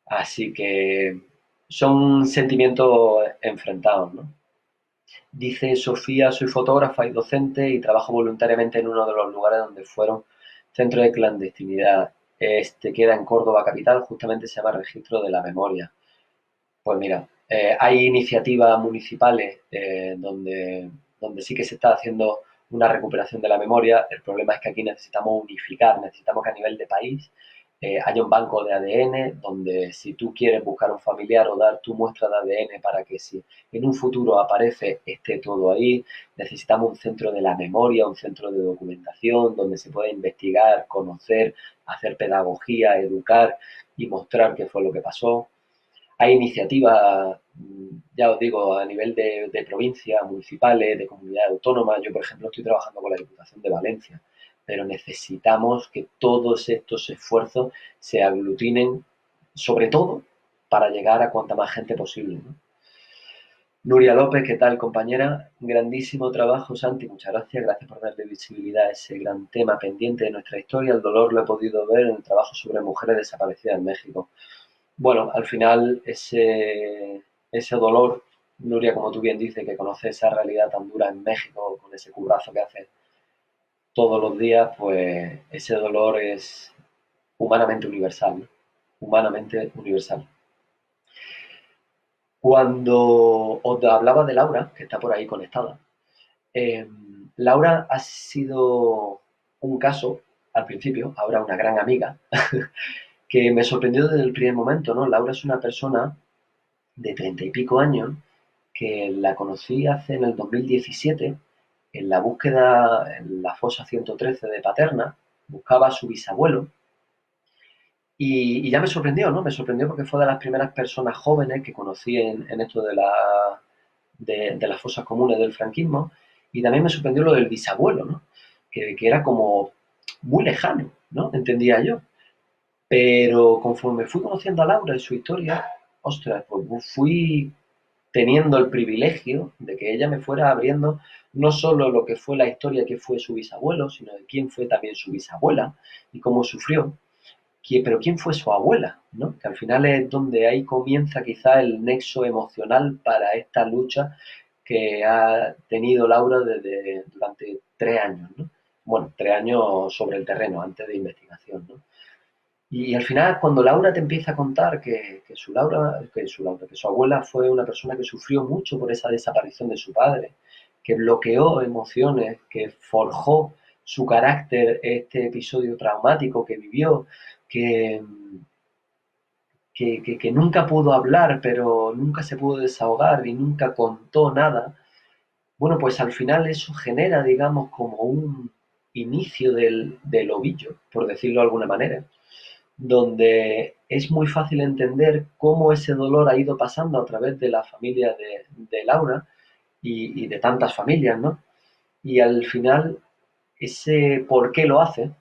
Así que son sentimientos enfrentados, ¿no? Dice Sofía, soy fotógrafa y docente y trabajo voluntariamente en uno de los lugares donde fueron centros de clandestinidad. Este queda en Córdoba capital, justamente se llama Registro de la Memoria. Pues mira, hay iniciativas municipales donde sí que se está haciendo una recuperación de la memoria. El problema es que aquí necesitamos unificar, necesitamos que a nivel de país haya un banco de ADN donde si tú quieres buscar un familiar o dar tu muestra de ADN para que si en un futuro aparece esté todo ahí. Necesitamos un centro de la memoria, un centro de documentación donde se pueda investigar, conocer, hacer pedagogía, educar y mostrar qué fue lo que pasó. Hay iniciativas, ya os digo, a nivel de provincias, municipales, de comunidades autónomas. Yo, por ejemplo, estoy trabajando con la Diputación de Valencia, pero necesitamos que todos estos esfuerzos se aglutinen, sobre todo para llegar a cuanta más gente posible, ¿no? Nuria López, ¿qué tal, compañera? Grandísimo trabajo, Santi, muchas gracias. Gracias por darle visibilidad a ese gran tema pendiente de nuestra historia. El dolor lo he podido ver en el trabajo sobre mujeres desaparecidas en México. Bueno, al final ese dolor, Nuria, como tú bien dices, que conoce esa realidad tan dura en México, con ese currazo que hace todos los días, pues ese dolor es humanamente universal, ¿no? Humanamente universal. Cuando os hablaba de Laura, que está por ahí conectada, eh, Laura ha sido un caso, al principio, ahora una gran amiga, que me sorprendió desde el primer momento, ¿no? Laura es una persona de 30 y pico años, que la conocí hace en el 2017 en la búsqueda en la fosa 113 de Paterna, buscaba a su bisabuelo y ya me sorprendió, ¿no? Me sorprendió porque fue de las primeras personas jóvenes que conocí en esto de las fosas comunes del franquismo y también me sorprendió lo del bisabuelo, ¿no? Que era como muy lejano, ¿no? Entendía yo. Pero conforme fui conociendo a Laura y su historia, ostras, pues fui teniendo el privilegio de que ella me fuera abriendo no solo lo que fue la historia que fue su bisabuelo, sino de quién fue también su bisabuela y cómo sufrió, pero quién fue su abuela, ¿no? Que al final es donde ahí comienza quizá el nexo emocional para esta lucha que ha tenido Laura durante 3 años, ¿no? Bueno, 3 años sobre el terreno, antes de investigación, ¿no? Y al final, cuando Laura te empieza a contar que su abuela fue una persona que sufrió mucho por esa desaparición de su padre, que bloqueó emociones, que forjó su carácter este episodio traumático que vivió, que, que nunca pudo hablar, pero nunca se pudo desahogar y nunca contó nada, bueno, pues al final eso genera, digamos, como un inicio del ovillo, por decirlo de alguna manera. donde es muy fácil entender cómo ese dolor ha ido pasando a través de la familia de Laura y de tantas familias, ¿no? Y al final, ese por qué lo hace,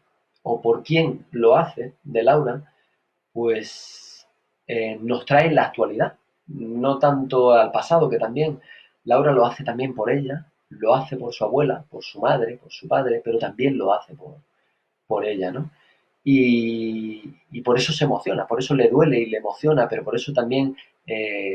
o por quién lo hace de Laura, pues nos trae la actualidad, no tanto al pasado, que también Laura lo hace también por ella, lo hace por su abuela, por su madre, por su padre, pero también lo hace por ella, ¿no? Y por eso se emociona, por eso le duele y le emociona, pero por eso también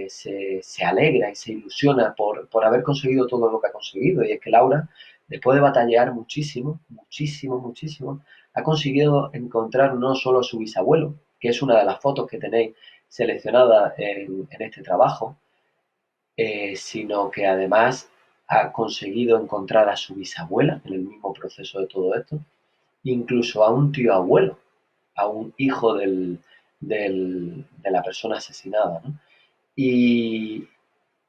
se alegra y se ilusiona por haber conseguido todo lo que ha conseguido. Y es que Laura, después de batallar muchísimo, muchísimo, muchísimo, ha conseguido encontrar no solo a su bisabuelo, que es una de las fotos que tenéis seleccionadas en este trabajo, sino que además ha conseguido encontrar a su bisabuela en el mismo proceso de todo esto, incluso a un tío abuelo, a un hijo de la persona asesinada, ¿no? Y,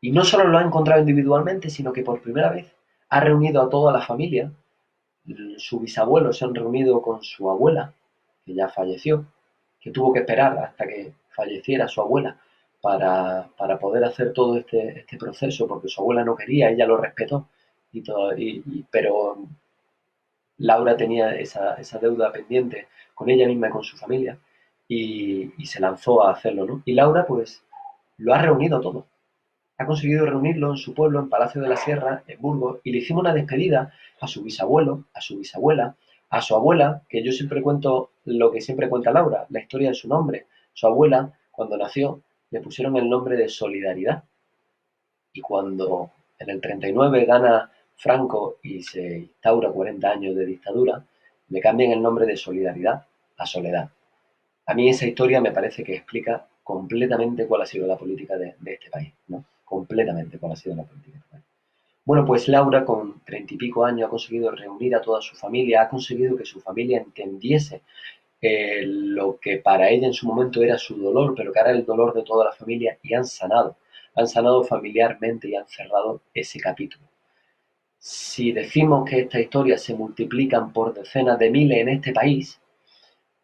y no solo lo ha encontrado individualmente, sino que por primera vez ha reunido a toda la familia. Su bisabuelo se han reunido con su abuela, que ya falleció, que tuvo que esperar hasta que falleciera su abuela para poder hacer todo este proceso, porque su abuela no quería, ella lo respetó, pero Laura tenía esa deuda pendiente con ella misma y con su familia y se lanzó a hacerlo, ¿no? Y Laura, pues, lo ha reunido todo. Ha conseguido reunirlo en su pueblo, en Palacio de la Sierra, en Burgos, y le hicimos una despedida a su bisabuelo, a su bisabuela, a su abuela, que yo siempre cuento lo que siempre cuenta Laura, la historia de su nombre. Su abuela, cuando nació, le pusieron el nombre de Solidaridad. Y cuando en el 39 gana Franco y se instaura 40 años de dictadura, le cambian el nombre de Solidaridad a Soledad. A mí esa historia me parece que explica completamente cuál ha sido la política de este país, ¿no? Completamente cuál ha sido la política de este país. Bueno, pues Laura con 30 y pico años ha conseguido reunir a toda su familia, ha conseguido que su familia entendiese lo que para ella en su momento era su dolor, pero que ahora es el dolor de toda la familia y han sanado familiarmente y han cerrado ese capítulo. Si decimos que estas historias se multiplican por decenas de miles en este país,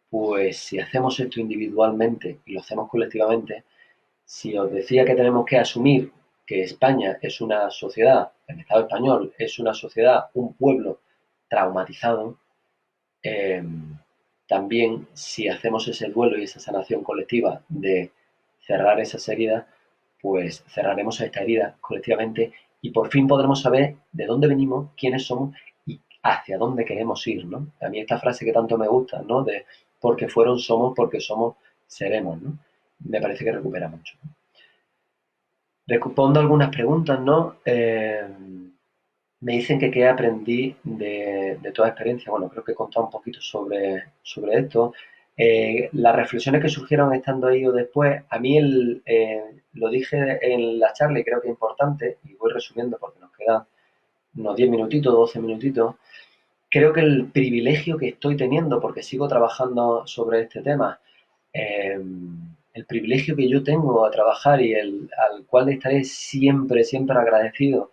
pues si hacemos esto individualmente y lo hacemos colectivamente, si os decía que tenemos que asumir que España es una sociedad, el Estado español es una sociedad, un pueblo traumatizado, eh, también si hacemos ese duelo y esa sanación colectiva de cerrar esas heridas, pues cerraremos esta herida colectivamente y por fin podremos saber de dónde venimos, quiénes somos y hacia dónde queremos ir, ¿no? A mí esta frase que tanto me gusta, ¿no? De porque fueron somos, porque somos seremos, ¿no? Me parece que recupera mucho. Respondo algunas preguntas, ¿no? Me dicen que qué aprendí de toda experiencia. Bueno, creo que he contado un poquito sobre esto. Las reflexiones que surgieron estando ahí o después, a mí lo dije en la charla y creo que es importante, y voy resumiendo porque nos quedan unos 10 minutitos, 12 minutitos. Creo que el privilegio que estoy teniendo, porque sigo trabajando sobre este tema, eh, el privilegio que yo tengo a trabajar y al cual estaré siempre, siempre agradecido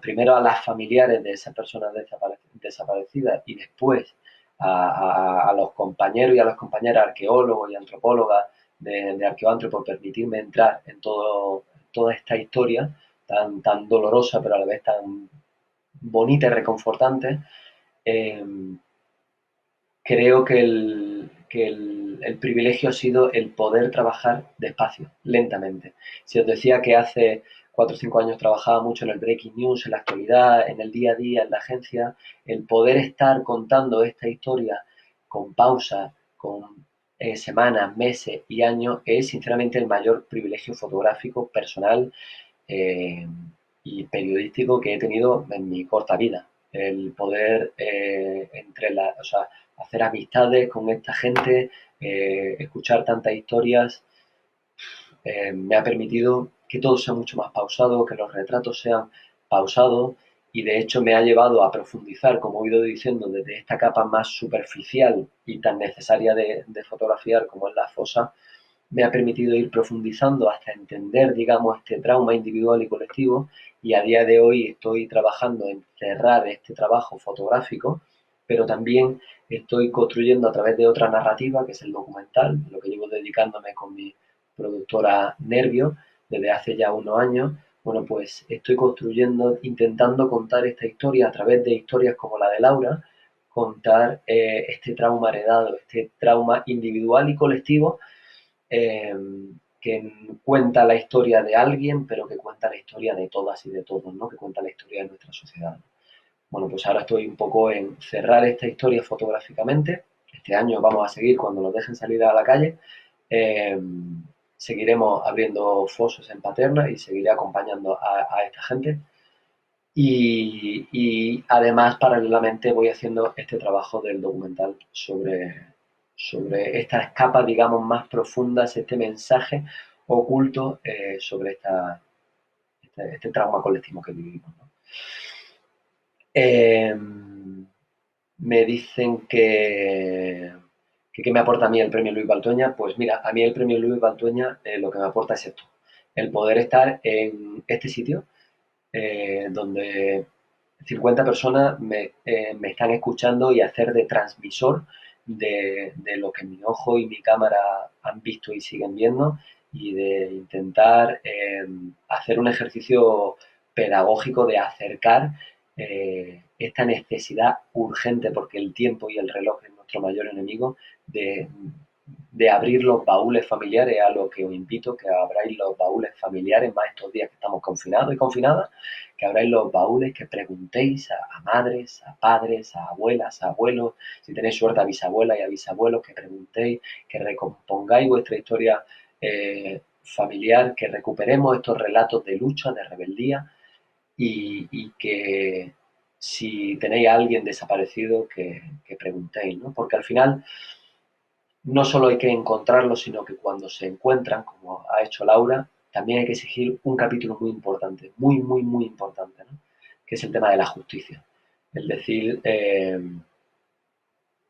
primero a las familiares de esas personas desaparecidas y después a los compañeros y a las compañeras arqueólogos y antropólogas de Arqueoantro por permitirme entrar en toda esta historia tan dolorosa pero a la vez tan bonita y reconfortante. Eh, Creo que el privilegio ha sido el poder trabajar despacio, lentamente. Si os decía que hace 4 o 5 años trabajaba mucho en el breaking news, en la actualidad, en el día a día, en la agencia, el poder estar contando esta historia con pausa, con semanas, meses y años, es sinceramente el mayor privilegio fotográfico, personal eh, y periodístico que he tenido en mi corta vida. El poder o sea, hacer amistades con esta gente, escuchar tantas historias, me ha permitido que todo sea mucho más pausado, que los retratos sean pausados y de hecho me ha llevado a profundizar, como he ido diciendo, desde esta capa más superficial y tan necesaria de fotografiar como es la fosa, me ha permitido ir profundizando hasta entender, digamos, este trauma individual y colectivo y a día de hoy estoy trabajando en cerrar este trabajo fotográfico, pero también estoy construyendo a través de otra narrativa, que es el documental, lo que llevo dedicándome con mi productora Nervio desde hace ya unos años. Bueno, pues estoy construyendo, intentando contar esta historia a través de historias como la de Laura, contar este trauma heredado, este trauma individual y colectivo, eh, que cuenta la historia de alguien, pero que cuenta la historia de todas y de todos, ¿no? Que cuenta la historia de nuestra sociedad. Bueno, pues ahora estoy un poco en cerrar esta historia fotográficamente. Este año vamos a seguir cuando nos dejen salir a la calle. Eh, Seguiremos abriendo fosos en Paterna y seguiré acompañando a esta gente. Y además, paralelamente, voy haciendo este trabajo del documental sobre estas capas, digamos, más profundas, este mensaje oculto sobre este trauma colectivo que vivimos, ¿no? Me dicen que me aporta a mí el premio Luis Baltueña. Pues mira, a mí el premio Luis Baltueña lo que me aporta es esto, el poder estar en este sitio donde 50 personas me están escuchando y hacer de transmisor de lo que mi ojo y mi cámara han visto y siguen viendo, y de intentar hacer un ejercicio pedagógico de acercar esta necesidad urgente, porque el tiempo y el reloj es nuestro mayor enemigo, de abrir los baúles familiares, a lo que os invito, que abráis los baúles familiares más estos días que estamos confinados y confinadas, que abráis los baúles, que preguntéis a madres, a padres, a abuelas, a abuelos, si tenéis suerte a bisabuelas y a bisabuelos, que preguntéis, que recompongáis vuestra historia familiar, que recuperemos estos relatos de lucha, de rebeldía, y que si tenéis a alguien desaparecido, que preguntéis, ¿no? Porque al final no solo hay que encontrarlos, sino que cuando se encuentran, como ha hecho Laura, también hay que exigir un capítulo muy importante, muy, muy, muy importante, ¿no? Que es el tema de la justicia. Es decir,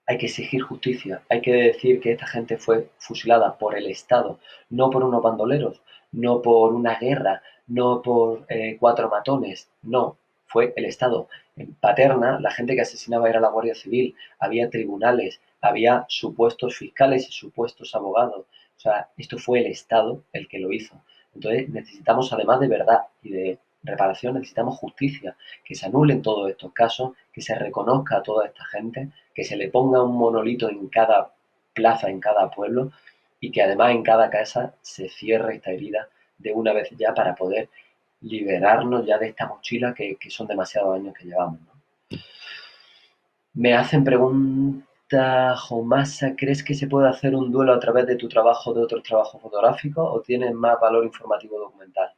hay que exigir justicia, hay que decir que esta gente fue fusilada por el Estado, no por unos bandoleros, no por una guerra, no por cuatro matones, no, fue el Estado. En Paterna, la gente que asesinaba era la Guardia Civil, había tribunales, había supuestos fiscales y supuestos abogados. O sea, esto fue el Estado el que lo hizo. Entonces necesitamos, además de verdad y de reparación, necesitamos justicia, que se anulen todos estos casos, que se reconozca a toda esta gente, que se le ponga un monolito en cada plaza, en cada pueblo, y que además en cada casa se cierre esta herida de una vez ya, para poder liberarnos ya de esta mochila que son demasiados años que llevamos, ¿no? Me hacen preguntas, Jomasa, ¿crees que se puede hacer un duelo a través de tu trabajo, de otros trabajos fotográficos, o tienes más valor informativo documental?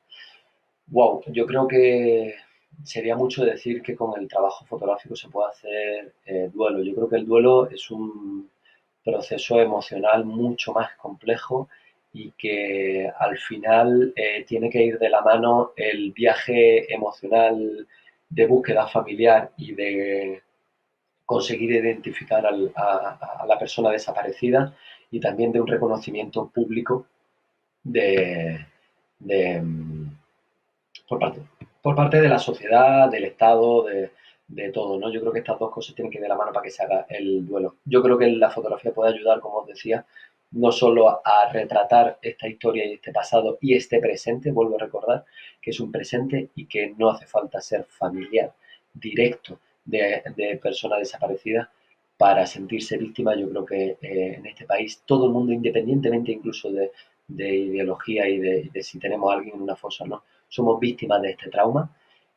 Wow, yo creo que sería mucho decir que con el trabajo fotográfico se puede hacer duelo. Yo creo que el duelo es un proceso emocional mucho más complejo, y que al final tiene que ir de la mano el viaje emocional de búsqueda familiar y de conseguir identificar a la persona desaparecida, y también de un reconocimiento público de, de por parte, por parte de la sociedad, del Estado, de todo, ¿no? Yo creo que estas dos cosas tienen que ir de la mano para que se haga el duelo. Yo creo que la fotografía puede ayudar, como os decía, no solo a retratar esta historia y este pasado y este presente, vuelvo a recordar que es un presente y que no hace falta ser familiar directo de personas desaparecidas para sentirse víctima. Yo creo que en este país todo el mundo, independientemente incluso de ideología y de si tenemos a alguien en una fosa o no, somos víctimas de este trauma,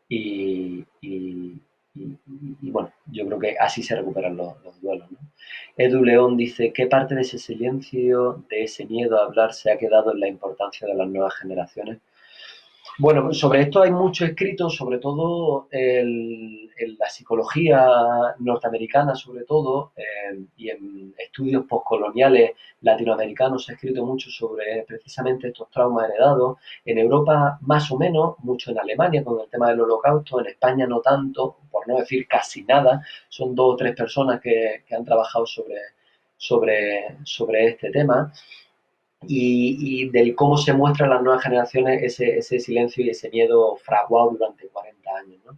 y, y, y bueno, yo creo que así se recuperan los duelos, ¿no? Edu León dice, ¿qué parte de ese silencio, de ese miedo a hablar, se ha quedado en la importancia de las nuevas generaciones? Bueno, sobre esto hay mucho escrito, sobre todo en la psicología norteamericana, sobre todo, y en estudios postcoloniales latinoamericanos se ha escrito mucho sobre precisamente estos traumas heredados. En Europa, más o menos, mucho en Alemania con el tema del Holocausto, en España no tanto, por no decir casi nada. Son dos o tres personas que han trabajado sobre este tema, y del cómo se muestran las nuevas generaciones ese silencio y ese miedo fraguado durante 40 años, ¿no?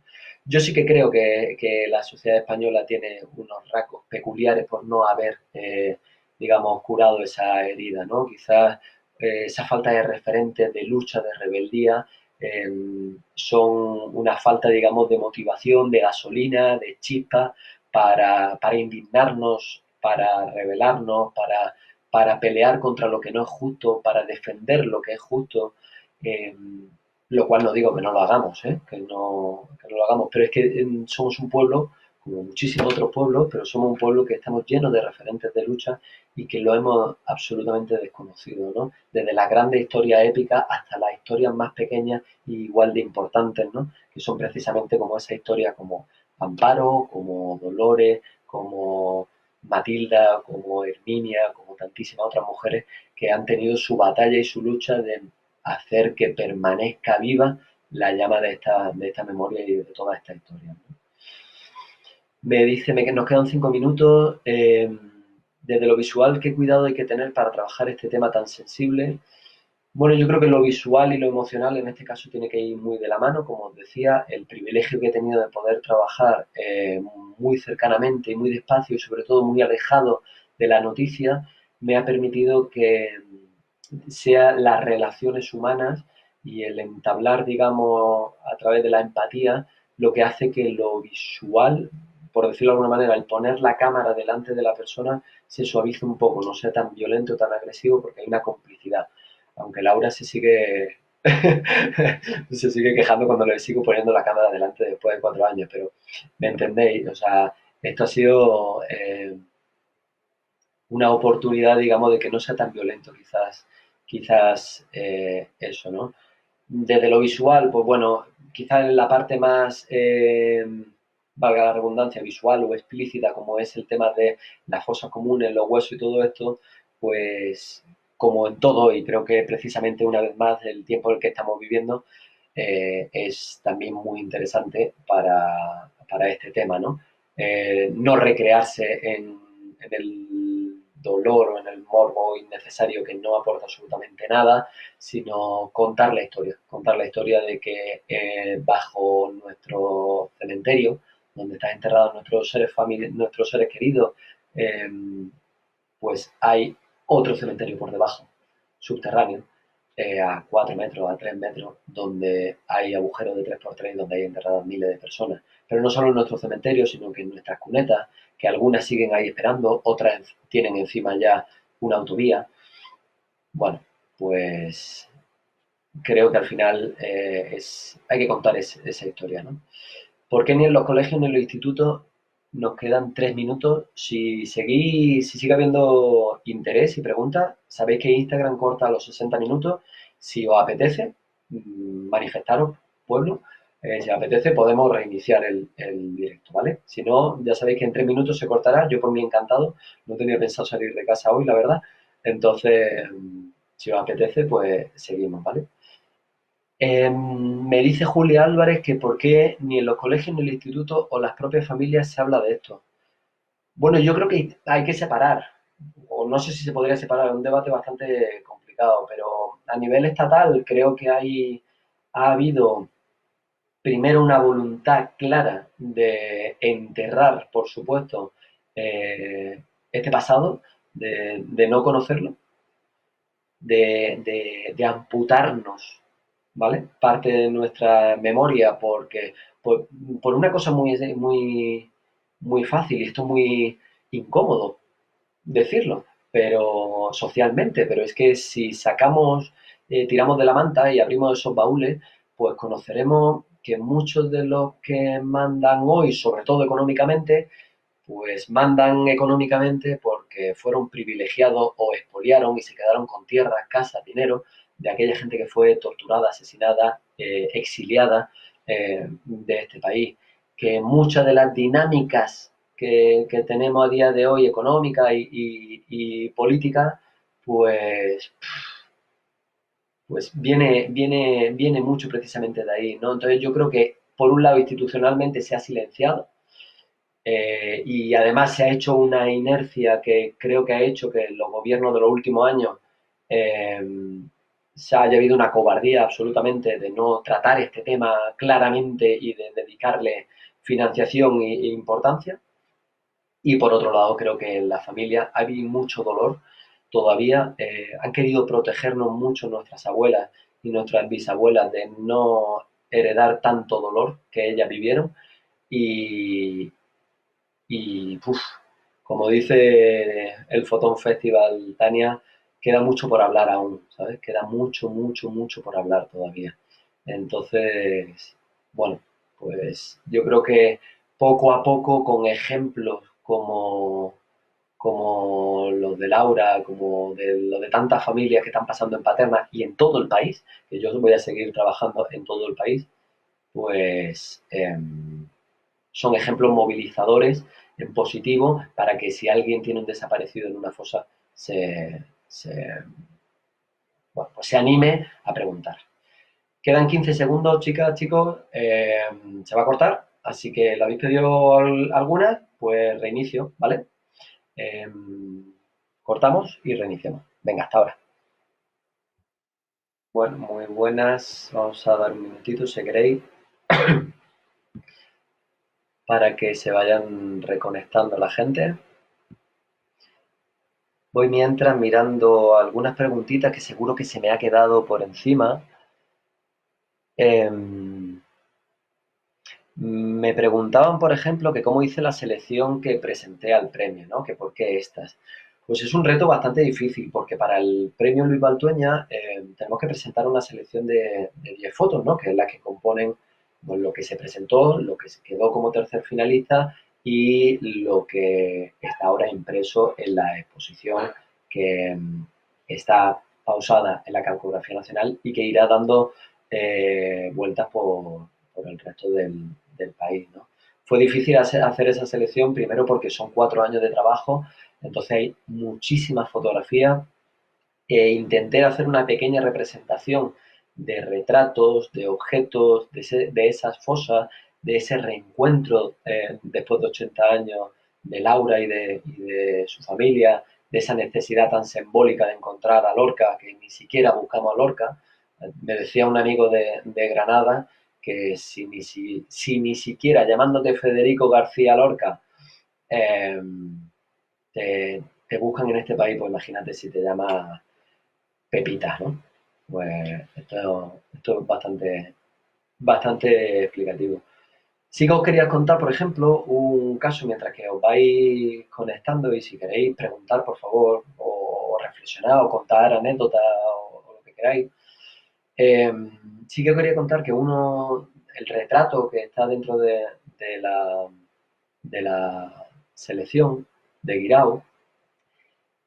Yo sí que creo que la sociedad española tiene unos rasgos peculiares por no haber, digamos, curado esa herida, ¿no? Quizás esa falta de referentes, de lucha, de rebeldía, eh, son una falta, digamos, de motivación, de gasolina, de chispa para indignarnos, para rebelarnos, para pelear contra lo que no es justo, para defender lo que es justo. Eh, lo cual no digo que no lo hagamos, que no lo hagamos, pero es que somos un pueblo, como muchísimos otros pueblos, pero somos un pueblo que estamos llenos de referentes de lucha y que lo hemos absolutamente desconocido, ¿no? Desde las grandes historias épicas hasta las historias más pequeñas y igual de importantes, ¿no? Que son precisamente como esa historia como Amparo, como Dolores, como Matilda, como Herminia, como tantísimas otras mujeres que han tenido su batalla y su lucha de hacer que permanezca viva la llama de esta memoria y de toda esta historia, ¿no? Me dice que nos quedan 5 minutos. Desde lo visual, ¿qué cuidado hay que tener para trabajar este tema tan sensible? Bueno, yo creo que lo visual y lo emocional en este caso tiene que ir muy de la mano. Como os decía, el privilegio que he tenido de poder trabajar muy cercanamente y muy despacio y sobre todo muy alejado de la noticia me ha permitido que sean las relaciones humanas y el entablar, digamos, a través de la empatía, lo que hace que lo visual, por decirlo de alguna manera, el poner la cámara delante de la persona se suavice un poco, no sea tan violento, tan agresivo, porque hay una complicidad. Aunque Laura se sigue se sigue quejando cuando le sigo poniendo la cámara delante después de 4 años, pero me entendéis, o sea, esto ha sido una oportunidad, digamos, de que no sea tan violento, quizás eso, ¿no? Desde lo visual, pues bueno, quizás en la parte más, valga la redundancia, visual o explícita, como es el tema de las fosas comunes, los huesos y todo esto, pues como en todo, y creo que precisamente una vez más el tiempo en el que estamos viviendo es también muy interesante para este tema, ¿no? No recrearse en el dolor o en el morbo innecesario que no aporta absolutamente nada, sino contar la historia de que bajo nuestro cementerio, donde están enterrados nuestros seres queridos, eh, pues hay otro cementerio por debajo, subterráneo, a 4 metros, a 3 metros, donde hay agujeros de 3x3 donde hay enterradas miles de personas. Pero no solo en nuestro cementerio, sino que en nuestras cunetas, que algunas siguen ahí esperando, otras tienen encima ya una autovía. Bueno, pues creo que al final hay que contar esa historia, ¿no? ¿Por qué ni en los colegios ni en los institutos nos quedan 3 minutos? Si sigue habiendo interés y preguntas, sabéis que Instagram corta a los 60 minutos. Si os apetece, manifestaros, pueblo. Si os apetece, podemos reiniciar el directo, ¿vale? Si no, ya sabéis que en 3 minutos se cortará. Yo por mí encantado. No tenía pensado salir de casa hoy, la verdad. Entonces, si os apetece, pues seguimos, ¿vale? Me dice Julia Álvarez que por qué ni en los colegios, ni en el instituto o las propias familias se habla de esto. Bueno, yo creo que hay que separar, o no sé si se podría separar, es un debate bastante complicado, pero a nivel estatal creo que ha habido primero una voluntad clara de enterrar, por supuesto, este pasado, de no conocerlo, de amputarnos, ¿vale? Parte de nuestra memoria, porque por una cosa muy fácil, y esto es muy incómodo decirlo, pero socialmente, pero es que si tiramos de la manta y abrimos esos baúles, pues conoceremos que muchos de los que mandan hoy, sobre todo económicamente, pues mandan económicamente porque fueron privilegiados o expoliaron y se quedaron con tierras, casas, dinero de aquella gente que fue torturada, asesinada, exiliada de este país. Que muchas de las dinámicas que tenemos a día de hoy, económicas y políticas, pues, pues viene mucho precisamente de ahí, ¿no? Entonces yo creo que, por un lado, institucionalmente se ha silenciado, y además se ha hecho una inercia que creo que ha hecho que los gobiernos de los últimos años eh, haya habido una cobardía absolutamente de no tratar este tema claramente y de dedicarle financiación e importancia. Y por otro lado, creo que en la familia ha habido mucho dolor todavía. Han querido protegernos mucho nuestras abuelas y nuestras bisabuelas de no heredar tanto dolor que ellas vivieron. Y, y uf, como dice el Photon Festival, Tania, queda mucho por hablar aún, ¿sabes? Queda mucho, mucho, mucho por hablar todavía. Entonces, bueno, pues yo creo que poco a poco, con ejemplos como los de Laura, como de lo de tantas familias que están pasando en Paterna y en todo el país, que yo voy a seguir trabajando en todo el país, pues son ejemplos movilizadores en positivo para que si alguien tiene un desaparecido en una fosa, bueno, pues se anime a preguntar. Quedan 15 segundos, chicas, chicos. Se va a cortar, así que ¿le habéis pedido algunas? Pues reinicio, ¿vale? Eh, Cortamos y reiniciamos. Venga, hasta ahora. Bueno, muy buenas. Vamos a dar un minutito, si queréis, para que se vayan reconectando la gente. Voy mientras mirando algunas preguntitas que seguro que se me ha quedado por encima. Eh, Me preguntaban, por ejemplo, que cómo hice la selección que presenté al premio, ¿no? Que por qué estas. Pues es un reto bastante difícil, porque para el premio Luis Baltueña tenemos que presentar una selección de 10 fotos, ¿no? Que es la que componen pues, lo que se presentó, lo que se quedó como tercer finalista y lo que está ahora impreso en la exposición que está pausada en la Calcografía Nacional y que irá dando vueltas por el resto del país, ¿no? Fue difícil hacer esa selección, primero porque son 4 años de trabajo, entonces hay muchísimas fotografías. Intenté hacer una pequeña representación de retratos, de objetos, de esas fosas, de ese reencuentro después de 80 años de Laura y de su familia, de esa necesidad tan simbólica de encontrar a Lorca, que ni siquiera buscamos a Lorca. Me decía un amigo de Granada que si ni siquiera llamándote Federico García Lorca eh, te buscan en este país, pues imagínate si te llamas Pepitas, ¿no? Pues esto es bastante explicativo. Sí que os quería contar, por ejemplo, un caso mientras que os vais conectando y si queréis preguntar, por favor, o reflexionar o contar anécdotas o lo que queráis. Eh, sí que os quería contar que el retrato que está dentro de la selección de Guirao.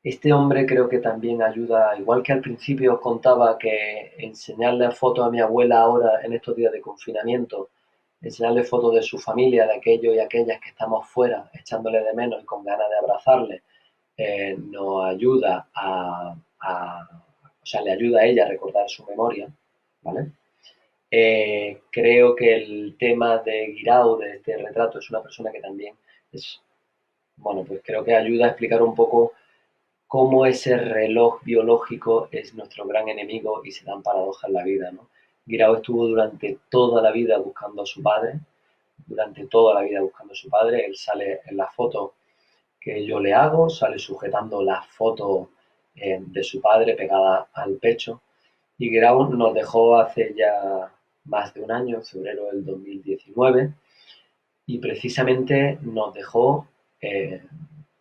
Este hombre creo que también ayuda, igual que al principio os contaba que enseñarle fotos a mi abuela ahora en estos días de confinamiento, enseñarle fotos de su familia, de aquellos y aquellas que estamos fuera, echándole de menos y con ganas de abrazarle, nos ayuda o sea, le ayuda a ella a recordar su memoria, ¿vale? Creo que el tema de Guirao, de este retrato, es una persona que también es, bueno, pues creo que ayuda a explicar un poco cómo ese reloj biológico es nuestro gran enemigo y se dan paradojas en la vida, ¿no? Guirao estuvo durante toda la vida buscando a su padre, durante toda la vida buscando a su padre. Él sale en la foto que yo le hago, sale sujetando la foto de su padre pegada al pecho. Y Guirao nos dejó hace ya más de un año, en febrero del 2019, y precisamente nos dejó,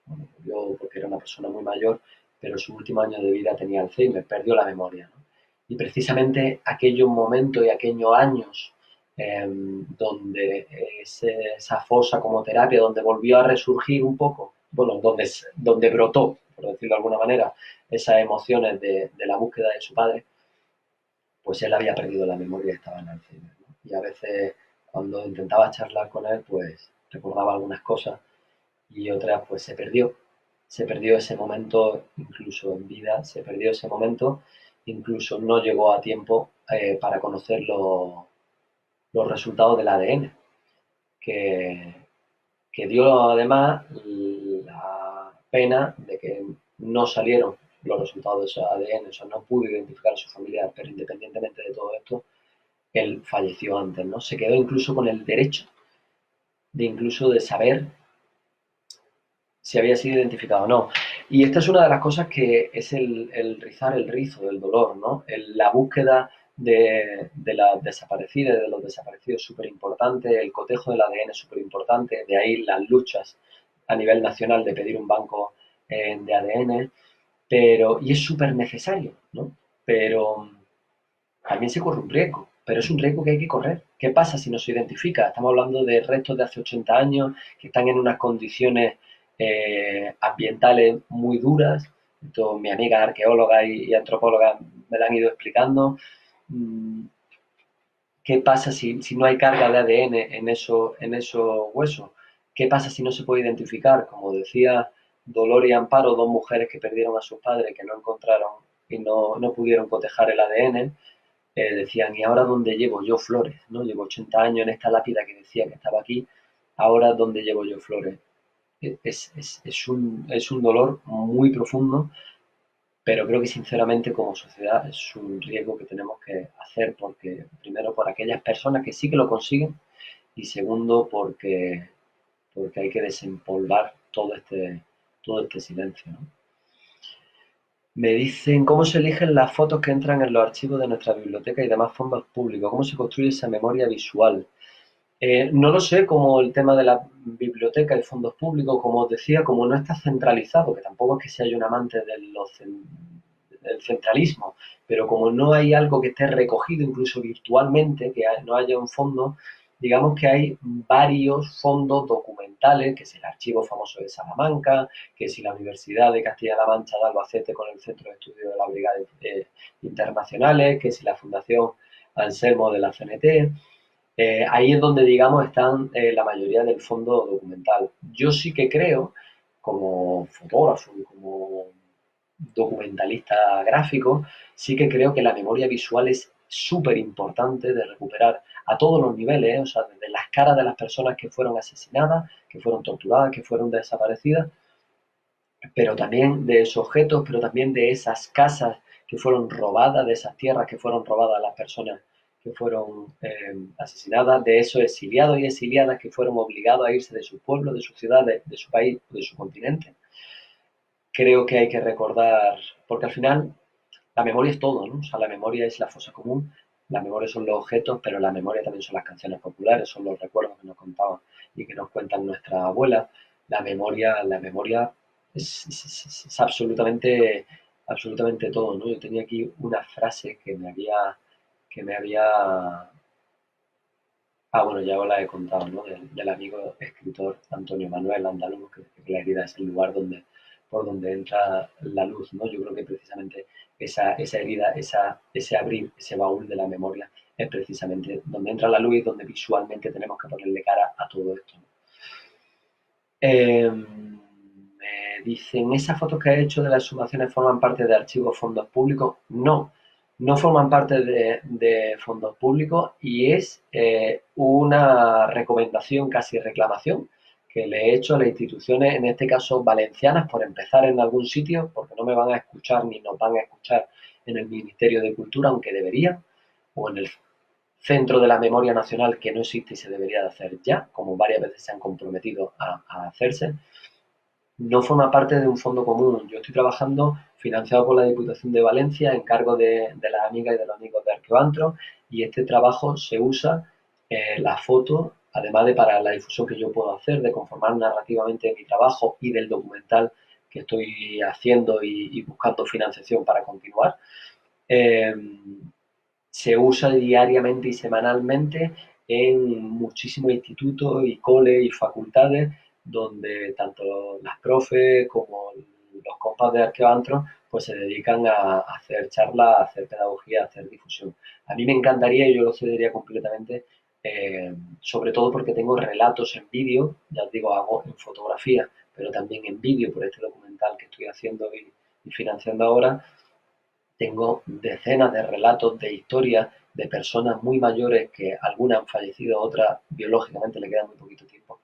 bueno, yo porque era una persona muy mayor, pero su último año de vida tenía Alzheimer, perdió la memoria, ¿no? Y precisamente aquellos momentos y aquellos años donde esa fosa como terapia, donde volvió a resurgir un poco, bueno, donde brotó, por decirlo de alguna manera, esas emociones de la búsqueda de su padre, pues él había perdido la memoria y estaba en Alzheimer, ¿no? Y a veces cuando intentaba charlar con él, pues recordaba algunas cosas y otras pues se perdió ese momento incluso en vida, se perdió ese momento, incluso no llegó a tiempo para conocer los resultados del ADN, que, que dio además la pena de que no salieron los resultados de ese ADN, o sea, no pudo identificar a su familiar, pero independientemente de todo esto, él falleció antes, ¿no? Se quedó incluso con el derecho de saber si había sido identificado o no. Y esta es una de las cosas que es el rizar el rizo del dolor, ¿no? La búsqueda de las desaparecidas, de los desaparecidos, súper importante, el cotejo del ADN es súper importante, de ahí las luchas a nivel nacional de pedir un banco de ADN, y es súper necesario, ¿no? Pero también se corre un riesgo, pero es un riesgo que hay que correr. ¿Qué pasa si no se identifica? Estamos hablando de restos de hace 80 años que están en unas condiciones ambientales muy duras. Entonces, mi amiga arqueóloga y antropóloga me lo han ido explicando. ¿Qué pasa si no hay carga de ADN en esos huesos? ¿Qué pasa si no se puede identificar? Como decía Dolores y Amparo, dos mujeres que perdieron a sus padres, que no encontraron y no pudieron cotejar el ADN, decían, ¿y ahora dónde llevo yo flores? ¿No? Llevo 80 años en esta lápida que decía que estaba aquí, ahora dónde llevo yo flores. Es un dolor muy profundo, pero creo que sinceramente como sociedad es un riesgo que tenemos que hacer porque, primero, por aquellas personas que sí que lo consiguen y segundo, porque hay que desempolvar todo este silencio, ¿no? Me dicen cómo se eligen las fotos que entran en los archivos de nuestra biblioteca y demás fondos públicos, cómo se construye esa memoria visual. No lo sé, como el tema de la biblioteca y fondos públicos, como os decía, como no está centralizado, que tampoco es que sea yo un amante del centralismo, pero como no hay algo que esté recogido incluso virtualmente, que no haya un fondo, digamos que hay varios fondos documentales, que es el archivo famoso de Salamanca, que si la Universidad de Castilla-La Mancha de Albacete con el Centro de Estudios de la Brigada Internacionales, que si la Fundación Anselmo de la CNT. Ahí es donde, digamos, están la mayoría del fondo documental. Yo sí que creo, como fotógrafo y como documentalista gráfico, sí que creo que la memoria visual es súper importante de recuperar a todos los niveles, o sea, desde las caras de las personas que fueron asesinadas, que fueron torturadas, que fueron desaparecidas, pero también de esos objetos, pero también de esas casas que fueron robadas, de esas tierras que fueron robadas a las personas que fueron asesinadas, de esos exiliados y exiliadas que fueron obligados a irse de su pueblo, de su ciudad, de su país, de su continente. Creo que hay que recordar, porque al final la memoria es todo, ¿no? O sea, la memoria es la fosa común, la memoria son los objetos, pero la memoria también son las canciones populares, son los recuerdos que nos contaban y que nos cuentan nuestras abuelas. La memoria es absolutamente, absolutamente todo, ¿no? Yo tenía aquí una frase que me había, bueno, ya os la he contado, ¿no? Del amigo escritor Antonio Manuel Andaluz, que la herida es el lugar por donde entra la luz, ¿no? Yo creo que precisamente esa herida, ese abrir, ese baúl de la memoria, es precisamente donde entra la luz y donde visualmente tenemos que ponerle cara a todo esto, ¿no? Me dicen, ¿esas fotos que has hecho de las exhumaciones forman parte de archivos fondos públicos? No, no forman parte de fondos públicos y es una recomendación, casi reclamación, que le he hecho a las instituciones, en este caso valencianas, por empezar en algún sitio, porque no me van a escuchar ni nos van a escuchar en el Ministerio de Cultura, aunque deberían, o en el Centro de la Memoria Nacional, que no existe y se debería de hacer ya, como varias veces se han comprometido a hacerse. No forma parte de un fondo común. Yo estoy trabajando financiado por la Diputación de Valencia en cargo de las amigas y de los amigos de Arqueoantro y este trabajo se usa la foto, además de para la difusión que yo puedo hacer, de conformar narrativamente mi trabajo y del documental que estoy haciendo y buscando financiación para continuar. Eh, Se usa diariamente y semanalmente en muchísimos institutos y coles y facultades donde tanto las profes como los compas de arqueoantro pues se dedican a hacer charlas, a hacer pedagogía, a hacer difusión. A mí me encantaría y yo lo cedería completamente, sobre todo porque tengo relatos en vídeo, ya os digo, hago en fotografía, pero también en vídeo por este documental que estoy haciendo y financiando ahora. Tengo decenas de relatos, de historias de personas muy mayores que algunas han fallecido, otras biológicamente le queda muy poquito tiempo.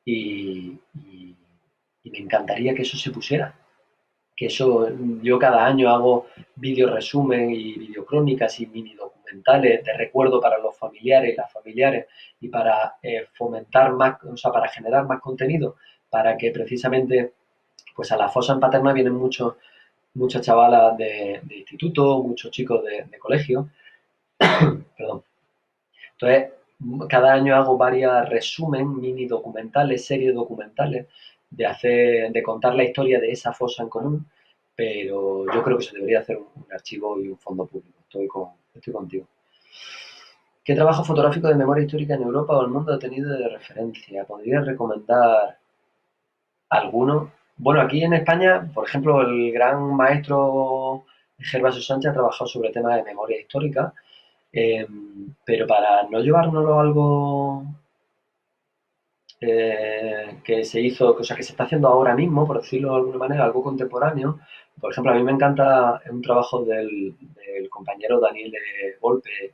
Y, y, y me encantaría que eso se pusiera, que eso yo cada año hago vídeo resumen y videocrónicas y mini documentales de recuerdo para los familiares y las familiares y para fomentar más, o sea, para generar más contenido, para que precisamente pues a la fosa en Paterna vienen muchas chavalas de instituto, muchos chicos de colegio, perdón. Entonces, cada año hago varias resumen, mini documentales, series documentales, de contar la historia de esa fosa en común, pero yo creo que se debería hacer un archivo y un fondo público. Estoy contigo. ¿Qué trabajo fotográfico de memoria histórica en Europa o el mundo ha tenido de referencia? ¿Podrías recomendar alguno? Bueno, aquí en España, por ejemplo, el gran maestro Gervasio Sánchez ha trabajado sobre temas de memoria histórica, eh, pero para no llevárnoslo a algo que se hizo, o sea, que se está haciendo ahora mismo, por decirlo de alguna manera, algo contemporáneo. Por ejemplo, a mí me encanta un trabajo del compañero Daniel Volpe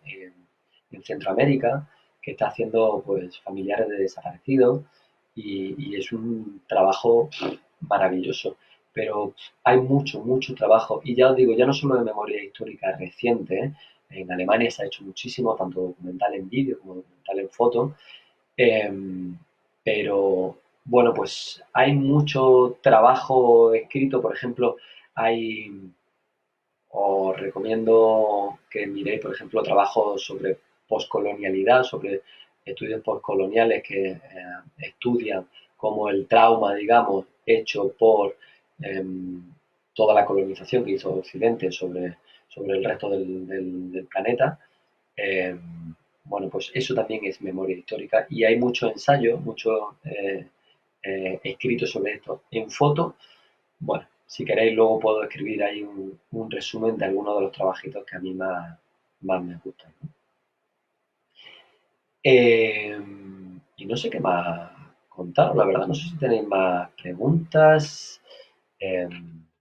en Centroamérica, que está haciendo pues familiares de desaparecidos y es un trabajo maravilloso. Pero hay mucho trabajo y ya os digo, ya no solo de memoria histórica reciente, ¿eh? En Alemania se ha hecho muchísimo, tanto documental en vídeo como documental en foto. Eh, pero bueno, pues hay mucho trabajo escrito, por ejemplo, hay, os recomiendo que miréis, por ejemplo, trabajos sobre poscolonialidad, sobre estudios poscoloniales que estudian cómo el trauma, digamos, hecho por eh, toda la colonización que hizo Occidente sobre el resto del planeta, eh, bueno, pues eso también es memoria histórica y hay mucho ensayo, mucho escrito sobre esto en foto. Bueno, si queréis luego puedo escribir ahí un resumen de algunos de los trabajitos que a mí más me gustan, ¿no? Eh, y no sé qué más contaros, la verdad, no sé si tenéis más preguntas. Eh,